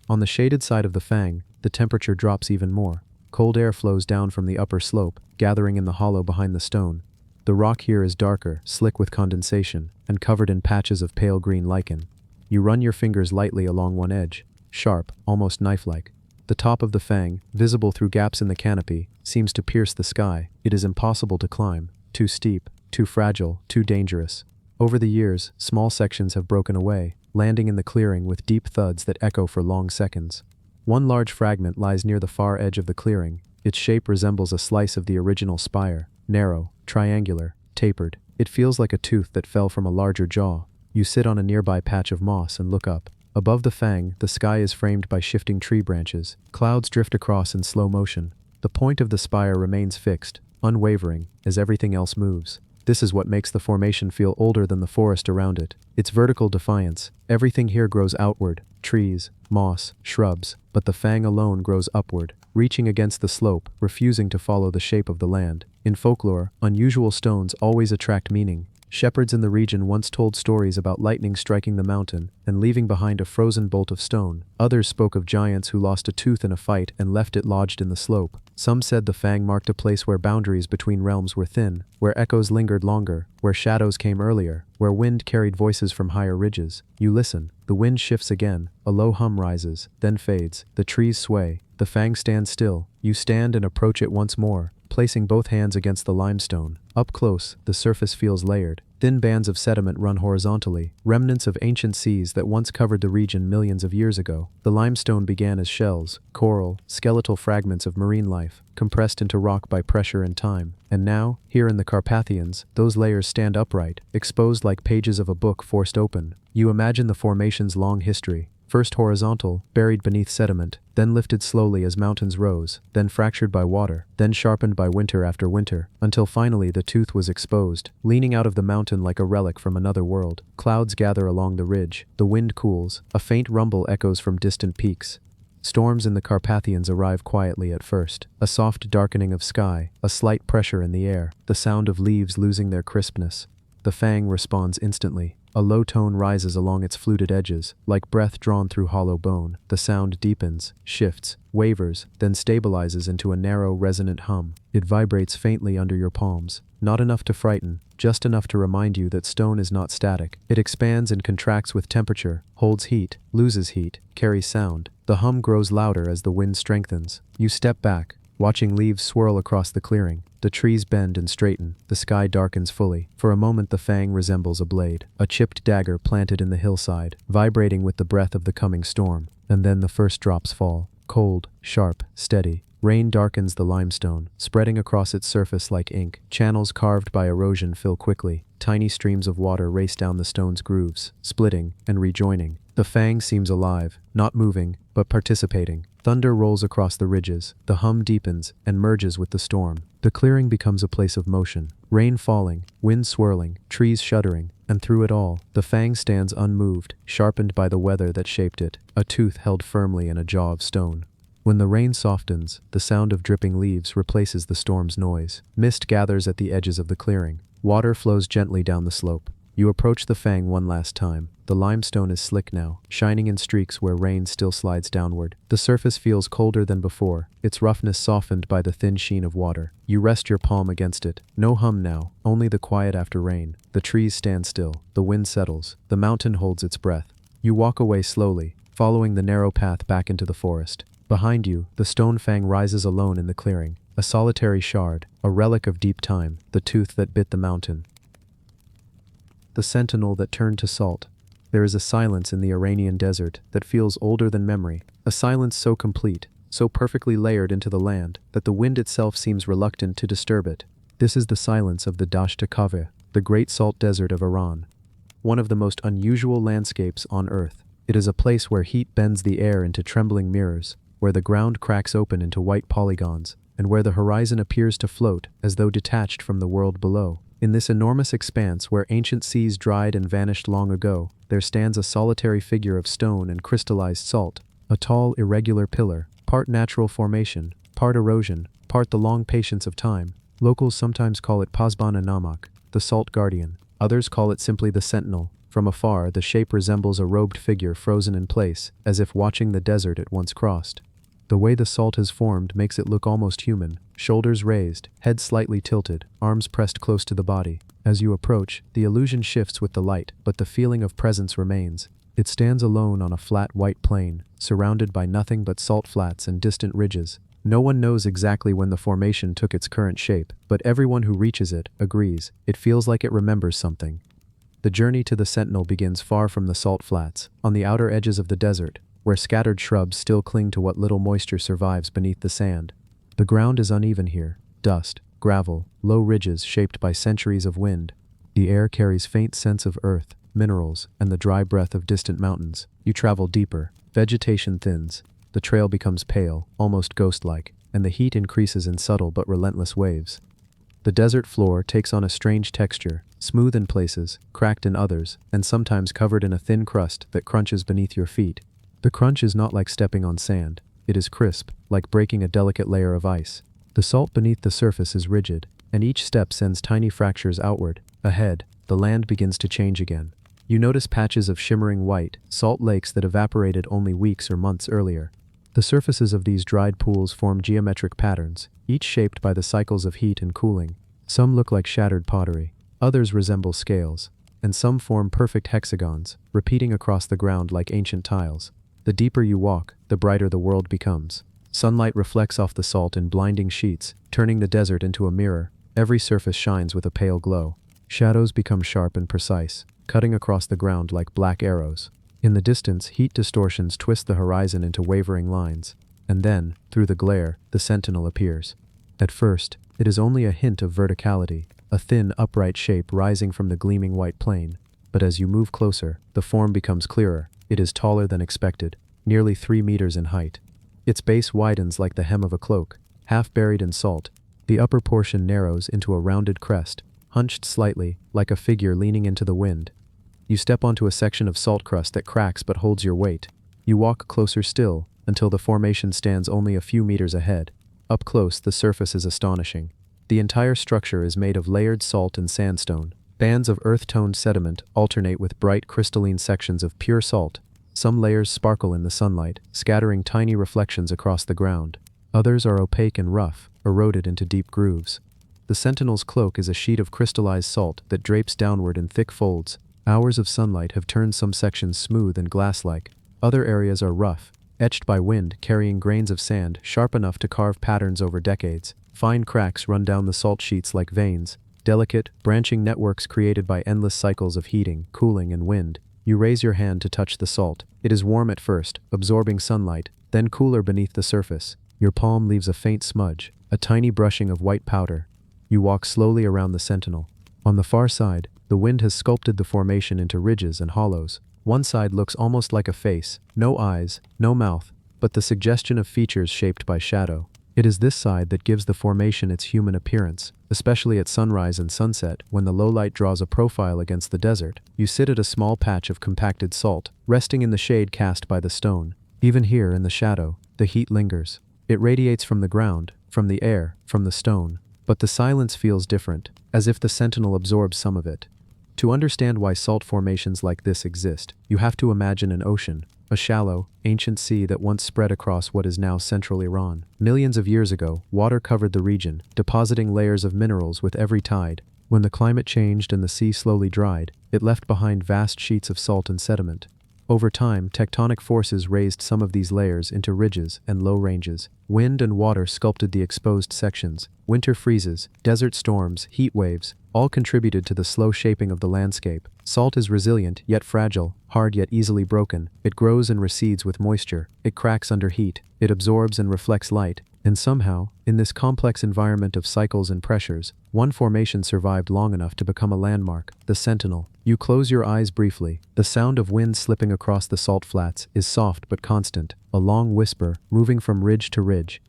On the shaded side of the fang, the temperature drops even more. Cold air flows down from the upper slope, gathering in the hollow behind the stone. The rock here is darker, slick with condensation, and covered in patches of pale green lichen. You run your fingers lightly along one edge, sharp, almost knife-like. The top of the fang, visible through gaps in the canopy, seems to pierce the sky. It is impossible to climb, too steep, too fragile, too dangerous. Over the years, small sections have broken away, landing in the clearing with deep thuds that echo for long seconds. One large fragment lies near the far edge of the clearing. Its shape resembles a slice of the original spire, narrow, triangular, tapered. It feels like a tooth that fell from a larger jaw. You sit on a nearby patch of moss and look up. Above the fang, the sky is framed by shifting tree branches. Clouds drift across in slow motion. The point of the spire remains fixed, unwavering, as everything else moves. This is what makes the formation feel older than the forest around it. Its vertical defiance. Everything here grows outward: trees, moss, shrubs, but the fang alone grows upward, reaching against the slope, refusing to follow the shape of the land. In folklore, unusual stones always attract meaning. Shepherds in the region once told stories about lightning striking the mountain and leaving behind a frozen bolt of stone. Others spoke of giants who lost a tooth in a fight and left it lodged in the slope. Some said the fang marked a place where boundaries between realms were thin, where echoes lingered longer, where shadows came earlier, where wind carried voices from higher ridges. You listen. The wind shifts again. A low hum rises, then fades. The trees sway. The fang stands still. You stand and approach it once more, placing both hands against the limestone. Up close, the surface feels layered. Thin bands of sediment run horizontally, remnants of ancient seas that once covered the region millions of years ago. The limestone began as shells, coral, skeletal fragments of marine life, compressed into rock by pressure and time. And now, here in the Carpathians, those layers stand upright, exposed like pages of a book forced open. You imagine the formation's long history. First horizontal, buried beneath sediment, then lifted slowly as mountains rose, then fractured by water, then sharpened by winter after winter, until finally the tooth was exposed, leaning out of the mountain like a relic from another world. Clouds gather along the ridge, the wind cools, a faint rumble echoes from distant peaks. Storms in the Carpathians arrive quietly at first, a soft darkening of sky, a slight pressure in the air, the sound of leaves losing their crispness. The fang responds instantly. A low tone rises along its fluted edges, like breath drawn through hollow bone. The sound deepens, shifts, wavers, then stabilizes into a narrow, resonant hum. It vibrates faintly under your palms, not enough to frighten, just enough to remind you that stone is not static. It expands and contracts with temperature, holds heat, loses heat, carries sound. The hum grows louder as the wind strengthens. You step back, watching leaves swirl across the clearing. The trees bend and straighten. The sky darkens fully. For a moment the fang resembles a blade, a chipped dagger planted in the hillside, vibrating with the breath of the coming storm. And then the first drops fall. Cold, sharp, steady. Rain darkens the limestone, spreading across its surface like ink. Channels carved by erosion fill quickly. Tiny streams of water race down the stone's grooves, splitting and rejoining. The fang seems alive, not moving, but participating. Thunder rolls across the ridges. The hum deepens and merges with the storm. The clearing becomes a place of motion. Rain falling, wind swirling, trees shuddering, and through it all, the fang stands unmoved, sharpened by the weather that shaped it, a tooth held firmly in a jaw of stone. When the rain softens, the sound of dripping leaves replaces the storm's noise. Mist gathers at the edges of the clearing. Water flows gently down the slope. You approach the fang one last time. The limestone is slick now, shining in streaks where rain still slides downward. The surface feels colder than before, its roughness softened by the thin sheen of water. You rest your palm against it. No hum now, only the quiet after rain. The trees stand still, the wind settles, the mountain holds its breath. You walk away slowly, following the narrow path back into the forest. Behind you, the stone fang rises alone in the clearing, a solitary shard, a relic of deep time, the tooth that bit the mountain. The sentinel that turned to salt. There is a silence in the Iranian desert that feels older than memory, a silence so complete, so perfectly layered into the land, that the wind itself seems reluctant to disturb it. This is the silence of the Dasht-e Kaveh, the Great Salt Desert of Iran. One of the most unusual landscapes on Earth. It is a place where heat bends the air into trembling mirrors, where the ground cracks open into white polygons, and where the horizon appears to float as though detached from the world below. In this enormous expanse where ancient seas dried and vanished long ago, there stands a solitary figure of stone and crystallized salt, a tall, irregular pillar, part natural formation, part erosion, part the long patience of time. Locals sometimes call it Pasbana Namak, the salt guardian. Others call it simply the sentinel. From afar, the shape resembles a robed figure frozen in place, as if watching the desert it once crossed. The way the salt has formed makes it look almost human, shoulders raised, head slightly tilted, arms pressed close to the body. As you approach, the illusion shifts with the light, but the feeling of presence remains. It stands alone on a flat white plain, surrounded by nothing but salt flats and distant ridges. No one knows exactly when the formation took its current shape, but everyone who reaches it agrees. It feels like it remembers something. The journey to the sentinel begins far from the salt flats, on the outer edges of the desert, where scattered shrubs still cling to what little moisture survives beneath the sand. The ground is uneven here, dust, gravel, low ridges shaped by centuries of wind. The air carries faint scents of earth, minerals, and the dry breath of distant mountains. You travel deeper, vegetation thins, the trail becomes pale, almost ghost-like, and the heat increases in subtle but relentless waves. The desert floor takes on a strange texture, smooth in places, cracked in others, and sometimes covered in a thin crust that crunches beneath your feet. The crunch is not like stepping on sand. It is crisp, like breaking a delicate layer of ice. The salt beneath the surface is rigid, and each step sends tiny fractures outward. Ahead, the land begins to change again. You notice patches of shimmering white, salt lakes that evaporated only weeks or months earlier. The surfaces of these dried pools form geometric patterns, each shaped by the cycles of heat and cooling. Some look like shattered pottery, others resemble scales, and some form perfect hexagons, repeating across the ground like ancient tiles. The deeper you walk, the brighter the world becomes. Sunlight reflects off the salt in blinding sheets, turning the desert into a mirror. Every surface shines with a pale glow. Shadows become sharp and precise, cutting across the ground like black arrows. In the distance, heat distortions twist the horizon into wavering lines. And then, through the glare, the sentinel appears. At first, it is only a hint of verticality, a thin, upright shape rising from the gleaming white plain. But as you move closer, the form becomes clearer. It is taller than expected, nearly 3 meters in height. Its base widens like the hem of a cloak, half buried in salt. The upper portion narrows into a rounded crest, hunched slightly, like a figure leaning into the wind. You step onto a section of salt crust that cracks but holds your weight. You walk closer still, until the formation stands only a few meters ahead. Up close, the surface is astonishing. The entire structure is made of layered salt and sandstone. Bands of earth-toned sediment alternate with bright crystalline sections of pure salt. Some layers sparkle in the sunlight, scattering tiny reflections across the ground. Others are opaque and rough, eroded into deep grooves. The sentinel's cloak is a sheet of crystallized salt that drapes downward in thick folds. Hours of sunlight have turned some sections smooth and glass-like. Other areas are rough, etched by wind, carrying grains of sand sharp enough to carve patterns over decades. Fine cracks run down the salt sheets like veins, delicate, branching networks created by endless cycles of heating, cooling, and wind. You raise your hand to touch the salt. It is warm at first, absorbing sunlight, then cooler beneath the surface. Your palm leaves a faint smudge, a tiny brushing of white powder. You walk slowly around the sentinel. On the far side, the wind has sculpted the formation into ridges and hollows. One side looks almost like a face, no eyes, no mouth, but the suggestion of features shaped by shadow. It is this side that gives the formation its human appearance, especially at sunrise and sunset when the low light draws a profile against the desert. You sit at a small patch of compacted salt, resting in the shade cast by the stone. Even here in the shadow, the heat lingers. It radiates from the ground, from the air, from the stone. But the silence feels different, as if the sentinel absorbs some of it. To understand why salt formations like this exist, you have to imagine an ocean, a shallow, ancient sea that once spread across what is now central Iran. Millions of years ago, water covered the region, depositing layers of minerals with every tide. When the climate changed and the sea slowly dried, it left behind vast sheets of salt and sediment. Over time, tectonic forces raised some of these layers into ridges and low ranges. Wind and water sculpted the exposed sections. Winter freezes, desert storms, heat waves, all contributed to the slow shaping of the landscape. Salt is resilient, yet fragile, hard yet easily broken. It grows and recedes with moisture. It cracks under heat. It absorbs and reflects light. And somehow, in this complex environment of cycles and pressures, one formation survived long enough to become a landmark, the sentinel. You close your eyes briefly. The sound of wind slipping across the salt flats is soft but constant, a long whisper, moving from ridge to ridge.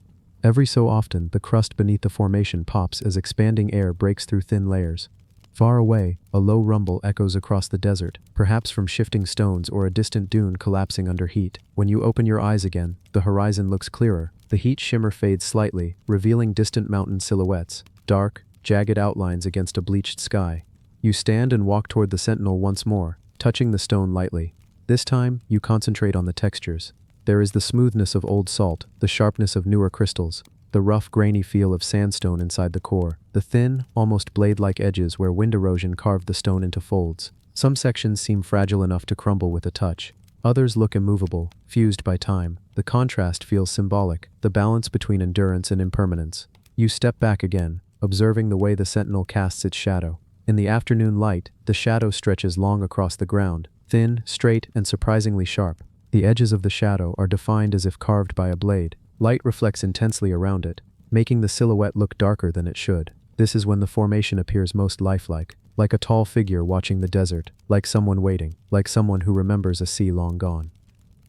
Every so often, the crust beneath the formation pops as expanding air breaks through thin layers. Far away, a low rumble echoes across the desert, perhaps from shifting stones or a distant dune collapsing under heat. When you open your eyes again, the horizon looks clearer. The heat shimmer fades slightly, revealing distant mountain silhouettes, dark, jagged outlines against a bleached sky. You stand and walk toward the sentinel once more, touching the stone lightly. This time, you concentrate on the textures. There is the smoothness of old salt, the sharpness of newer crystals, the rough, grainy feel of sandstone inside the core, the thin, almost blade-like edges where wind erosion carved the stone into folds. Some sections seem fragile enough to crumble with a touch. Others look immovable, fused by time. The contrast feels symbolic, the balance between endurance and impermanence. You step back again, observing the way the sentinel casts its shadow. In the afternoon light, the shadow stretches long across the ground, thin, straight, and surprisingly sharp. The edges of the shadow are defined as if carved by a blade. Light reflects intensely around it, making the silhouette look darker than it should. This is when the formation appears most lifelike, like a tall figure watching the desert, like someone waiting, like someone who remembers a sea long gone.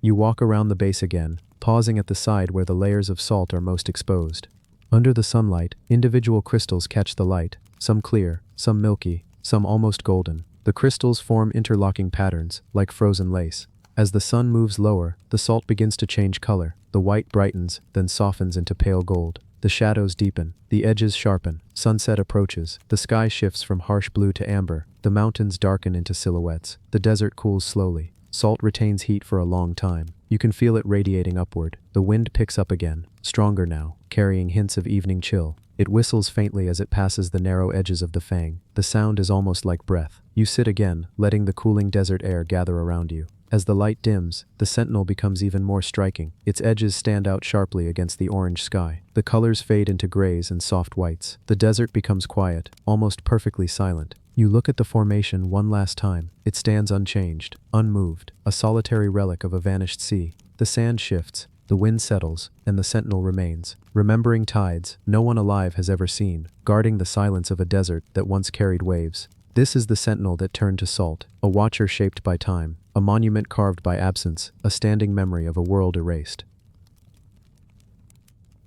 You walk around the base again, pausing at the side where the layers of salt are most exposed. Under the sunlight, individual crystals catch the light, some clear, some milky, some almost golden. The crystals form interlocking patterns, like frozen lace. As the sun moves lower, the salt begins to change color. The white brightens, then softens into pale gold. The shadows deepen, the edges sharpen. Sunset approaches, the sky shifts from harsh blue to amber. The mountains darken into silhouettes. The desert cools slowly. Salt retains heat for a long time. You can feel it radiating upward. The wind picks up again, stronger now, carrying hints of evening chill. It whistles faintly as it passes the narrow edges of the fang. The sound is almost like breath. You sit again, letting the cooling desert air gather around you. As the light dims, the sentinel becomes even more striking. Its edges stand out sharply against the orange sky. The colors fade into grays and soft whites. The desert becomes quiet, almost perfectly silent. You look at the formation one last time. It stands unchanged, unmoved, a solitary relic of a vanished sea. The sand shifts, the wind settles, and the sentinel remains, remembering tides no one alive has ever seen, guarding the silence of a desert that once carried waves. This is the sentinel that turned to salt, a watcher shaped by time, a monument carved by absence, a standing memory of a world erased.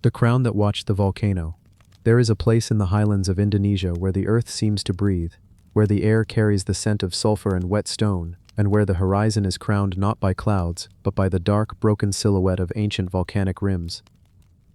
The crown that watched the volcano. There is a place in the highlands of Indonesia where the earth seems to breathe, where the air carries the scent of sulfur and wet stone, and where the horizon is crowned not by clouds, but by the dark, broken silhouette of ancient volcanic rims.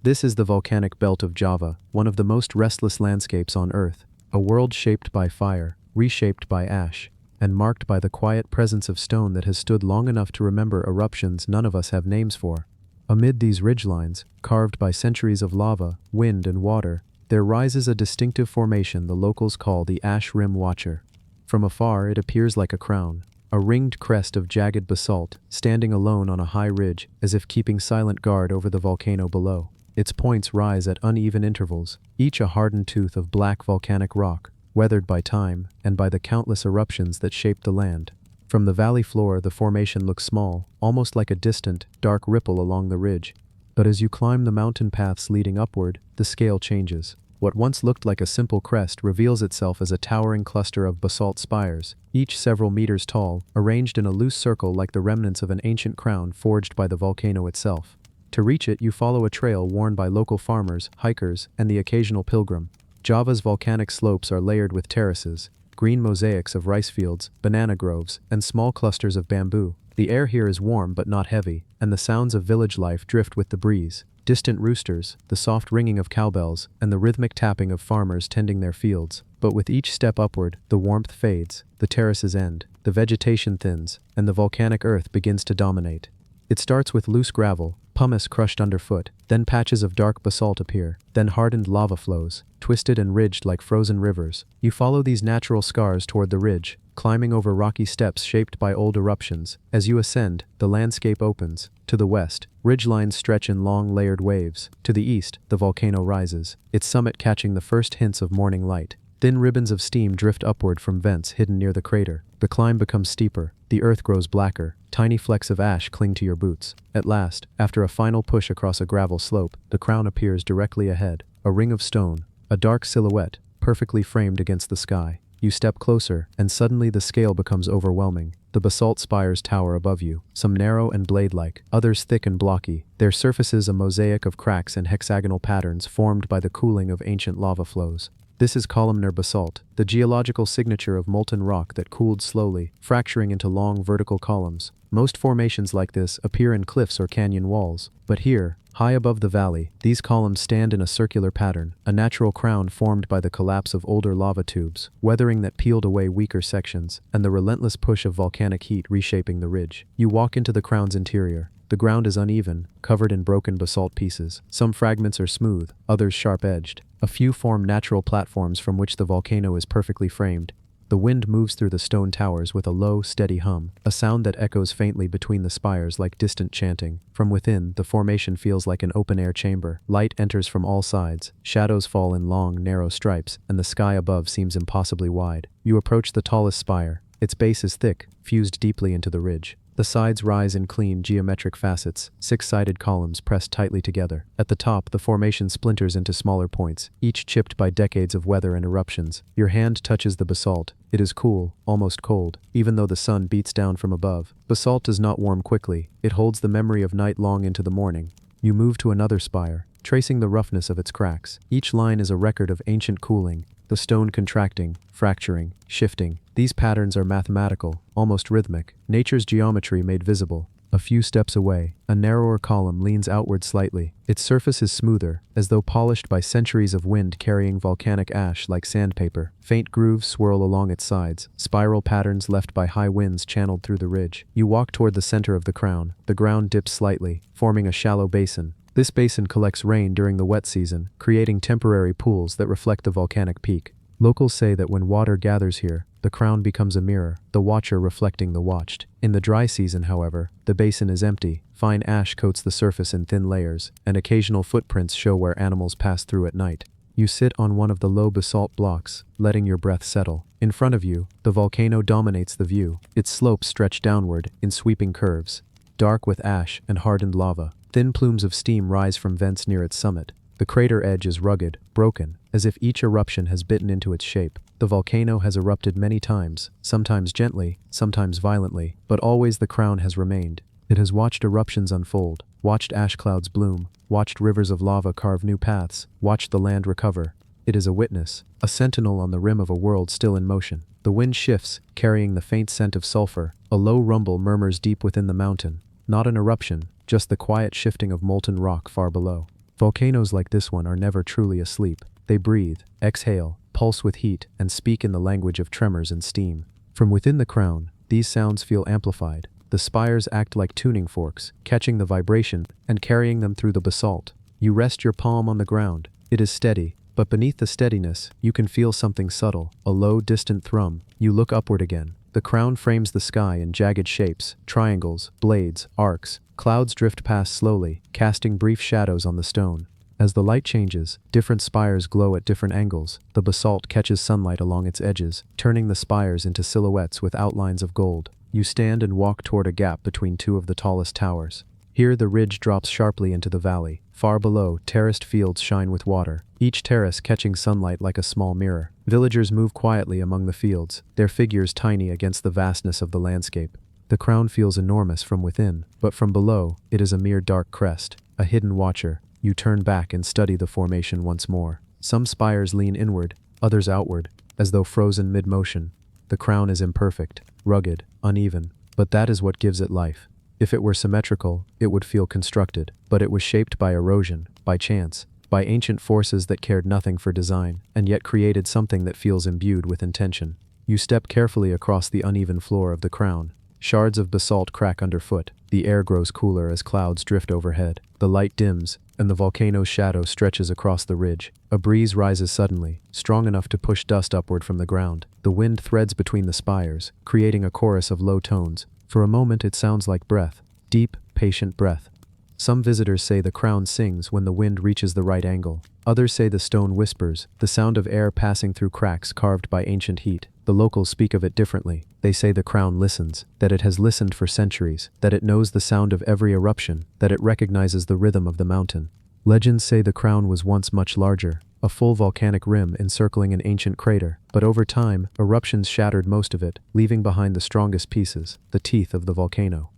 This is the volcanic belt of Java, one of the most restless landscapes on Earth, a world shaped by fire, reshaped by ash, and marked by the quiet presence of stone that has stood long enough to remember eruptions none of us have names for. Amid these ridgelines, carved by centuries of lava, wind, and water, there rises a distinctive formation the locals call the Ash Rim Watcher. From afar it appears like a crown, a ringed crest of jagged basalt, standing alone on a high ridge, as if keeping silent guard over the volcano below. Its points rise at uneven intervals, each a hardened tooth of black volcanic rock, weathered by time and by the countless eruptions that shaped the land. From the valley floor, the formation looks small, almost like a distant, dark ripple along the ridge. But as you climb the mountain paths leading upward, the scale changes. What once looked like a simple crest reveals itself as a towering cluster of basalt spires, each several meters tall, arranged in a loose circle like the remnants of an ancient crown forged by the volcano itself. To reach it, you follow a trail worn by local farmers, hikers, and the occasional pilgrim. Java's volcanic slopes are layered with terraces, green mosaics of rice fields, banana groves, and small clusters of bamboo. The air here is warm but not heavy, and the sounds of village life drift with the breeze. Distant roosters, the soft ringing of cowbells, and the rhythmic tapping of farmers tending their fields. But with each step upward, the warmth fades, the terraces end, the vegetation thins, and the volcanic earth begins to dominate. It starts with loose gravel, pumice crushed underfoot, then patches of dark basalt appear, then hardened lava flows, twisted and ridged like frozen rivers. You follow these natural scars toward the ridge, climbing over rocky steps shaped by old eruptions. As you ascend, the landscape opens. To the west, ridgelines stretch in long layered waves. To the east, the volcano rises, its summit catching the first hints of morning light. Thin ribbons of steam drift upward from vents hidden near the crater. The climb becomes steeper, the earth grows blacker, tiny flecks of ash cling to your boots. At last, after a final push across a gravel slope, the crown appears directly ahead, a ring of stone, a dark silhouette, perfectly framed against the sky. You step closer, and suddenly the scale becomes overwhelming. The basalt spires tower above you, some narrow and blade-like, others thick and blocky, their surfaces a mosaic of cracks and hexagonal patterns formed by the cooling of ancient lava flows. This is columnar basalt, the geological signature of molten rock that cooled slowly, fracturing into long vertical columns. Most formations like this appear in cliffs or canyon walls, but here, high above the valley, these columns stand in a circular pattern, a natural crown formed by the collapse of older lava tubes, weathering that peeled away weaker sections, and the relentless push of volcanic heat reshaping the ridge. You walk into the crown's interior. The ground is uneven, covered in broken basalt pieces. Some fragments are smooth, others sharp-edged. A few form natural platforms from which the volcano is perfectly framed. The wind moves through the stone towers with a low, steady hum, a sound that echoes faintly between the spires like distant chanting. From within, the formation feels like an open-air chamber. Light enters from all sides, shadows fall in long, narrow stripes, and the sky above seems impossibly wide. You approach the tallest spire. Its base is thick, fused deeply into the ridge. The sides rise in clean, geometric facets, six-sided columns pressed tightly together. At the top, the formation splinters into smaller points, each chipped by decades of weather and eruptions. Your hand touches the basalt. It is cool, almost cold, even though the sun beats down from above. Basalt does not warm quickly. It holds the memory of night long into the morning. You move to another spire, tracing the roughness of its cracks. Each line is a record of ancient cooling, the stone contracting, fracturing, shifting. These patterns are mathematical, almost rhythmic, nature's geometry made visible. A few steps away, a narrower column leans outward slightly. Its surface is smoother, as though polished by centuries of wind carrying volcanic ash like sandpaper. Faint grooves swirl along its sides, spiral patterns left by high winds channeled through the ridge. You walk toward the center of the crown. The ground dips slightly, forming a shallow basin. This basin collects rain during the wet season, creating temporary pools that reflect the volcanic peak. Locals say that when water gathers here, the crown becomes a mirror, the watcher reflecting the watched. In the dry season, however, the basin is empty. Fine ash coats the surface in thin layers, and occasional footprints show where animals pass through at night. You sit on one of the low basalt blocks, letting your breath settle. In front of you, the volcano dominates the view. Its slopes stretch downward in sweeping curves, dark with ash and hardened lava. Thin plumes of steam rise from vents near its summit. The crater edge is rugged, broken, as if each eruption has bitten into its shape. The volcano has erupted many times, sometimes gently, sometimes violently, but always the crown has remained. It has watched eruptions unfold, watched ash clouds bloom, watched rivers of lava carve new paths, watched the land recover. It is a witness, a sentinel on the rim of a world still in motion. The wind shifts, carrying the faint scent of sulfur. A low rumble murmurs deep within the mountain. Not an eruption, just the quiet shifting of molten rock far below. Volcanoes like this one are never truly asleep. They breathe, exhale, pulse with heat, and speak in the language of tremors and steam. From within the crown, these sounds feel amplified. The spires act like tuning forks, catching the vibration and carrying them through the basalt. You rest your palm on the ground. It is steady, but beneath the steadiness, you can feel something subtle, a low, distant thrum. You look upward again. The crown frames the sky in jagged shapes, triangles, blades, arcs. Clouds drift past slowly, casting brief shadows on the stone. As the light changes, different spires glow at different angles. The basalt catches sunlight along its edges, turning the spires into silhouettes with outlines of gold. You stand and walk toward a gap between two of the tallest towers. Here the ridge drops sharply into the valley. Far below, terraced fields shine with water, each terrace catching sunlight like a small mirror. Villagers move quietly among the fields, their figures tiny against the vastness of the landscape. The crown feels enormous from within, but from below, it is a mere dark crest, a hidden watcher. You turn back and study the formation once more. Some spires lean inward, others outward, as though frozen mid-motion. The crown is imperfect, rugged, uneven, but that is what gives it life. If it were symmetrical, it would feel constructed, but it was shaped by erosion, by chance, by ancient forces that cared nothing for design, and yet created something that feels imbued with intention. You step carefully across the uneven floor of the crown. Shards of basalt crack underfoot. The air grows cooler as clouds drift overhead. The light dims, and the volcano's shadow stretches across the ridge. A breeze rises suddenly, strong enough to push dust upward from the ground. The wind threads between the spires, creating a chorus of low tones. For a moment it sounds like breath, deep, patient breath. Some visitors say the crown sings when the wind reaches the right angle. Others say the stone whispers, the sound of air passing through cracks carved by ancient heat. The locals speak of it differently. They say the crown listens, that it has listened for centuries, that it knows the sound of every eruption, that it recognizes the rhythm of the mountain. Legends say the crown was once much larger, a full volcanic rim encircling an ancient crater, but over time, eruptions shattered most of it, leaving behind the strongest pieces, the teeth of the volcano.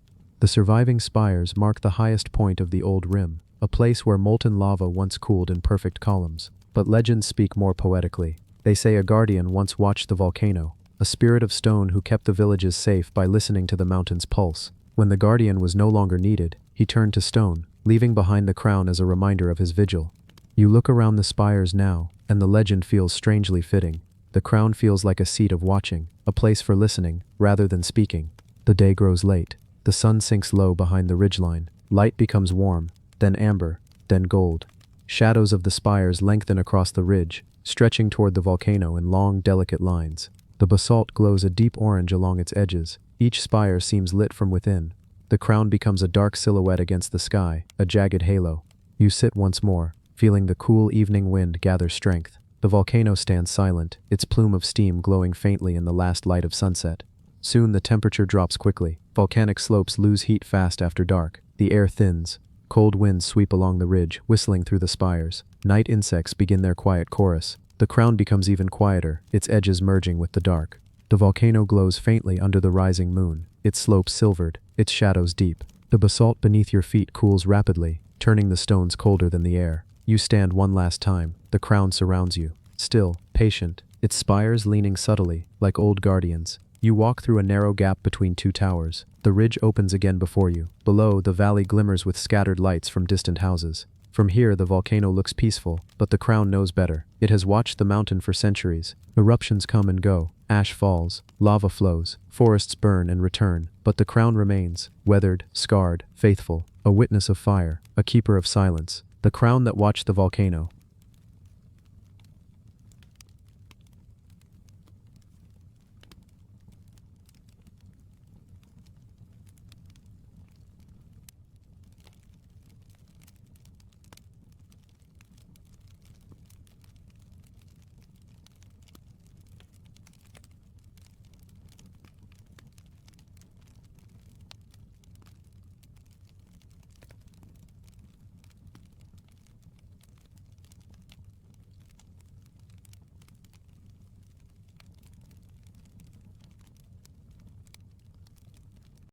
The surviving spires mark the highest point of the old rim, a place where molten lava once cooled in perfect columns. But legends speak more poetically. They say a guardian once watched the volcano, a spirit of stone who kept the villages safe by listening to the mountain's pulse. When the guardian was no longer needed, he turned to stone, leaving behind the crown as a reminder of his vigil. You look around the spires now, and the legend feels strangely fitting. The crown feels like a seat of watching, a place for listening, rather than speaking. The day grows late. The sun sinks low behind the ridgeline. Light becomes warm, then amber, then gold. Shadows of the spires lengthen across the ridge, stretching toward the volcano in long, delicate lines. The basalt glows a deep orange along its edges. Each spire seems lit from within. The crown becomes a dark silhouette against the sky, a jagged halo. You sit once more, feeling the cool evening wind gather strength. The volcano stands silent, its plume of steam glowing faintly in the last light of sunset. Soon the temperature drops quickly. Volcanic slopes lose heat fast after dark. The air thins. Cold winds sweep along the ridge, whistling through the spires. Night insects begin their quiet chorus. The crown becomes even quieter, its edges merging with the dark. The volcano glows faintly under the rising moon, its slopes silvered, its shadows deep. The basalt beneath your feet cools rapidly, turning the stones colder than the air. You stand one last time. The crown surrounds you. Still, patient, its spires leaning subtly, like old guardians. You walk through a narrow gap between two towers. The ridge opens again before you. Below, the valley glimmers with scattered lights from distant houses. From here, the volcano looks peaceful, but the crown knows better. It has watched the mountain for centuries. Eruptions come and go. Ash falls. Lava flows. Forests burn and return. But the crown remains, weathered, scarred, faithful, a witness of fire, a keeper of silence. The crown that watched the volcano,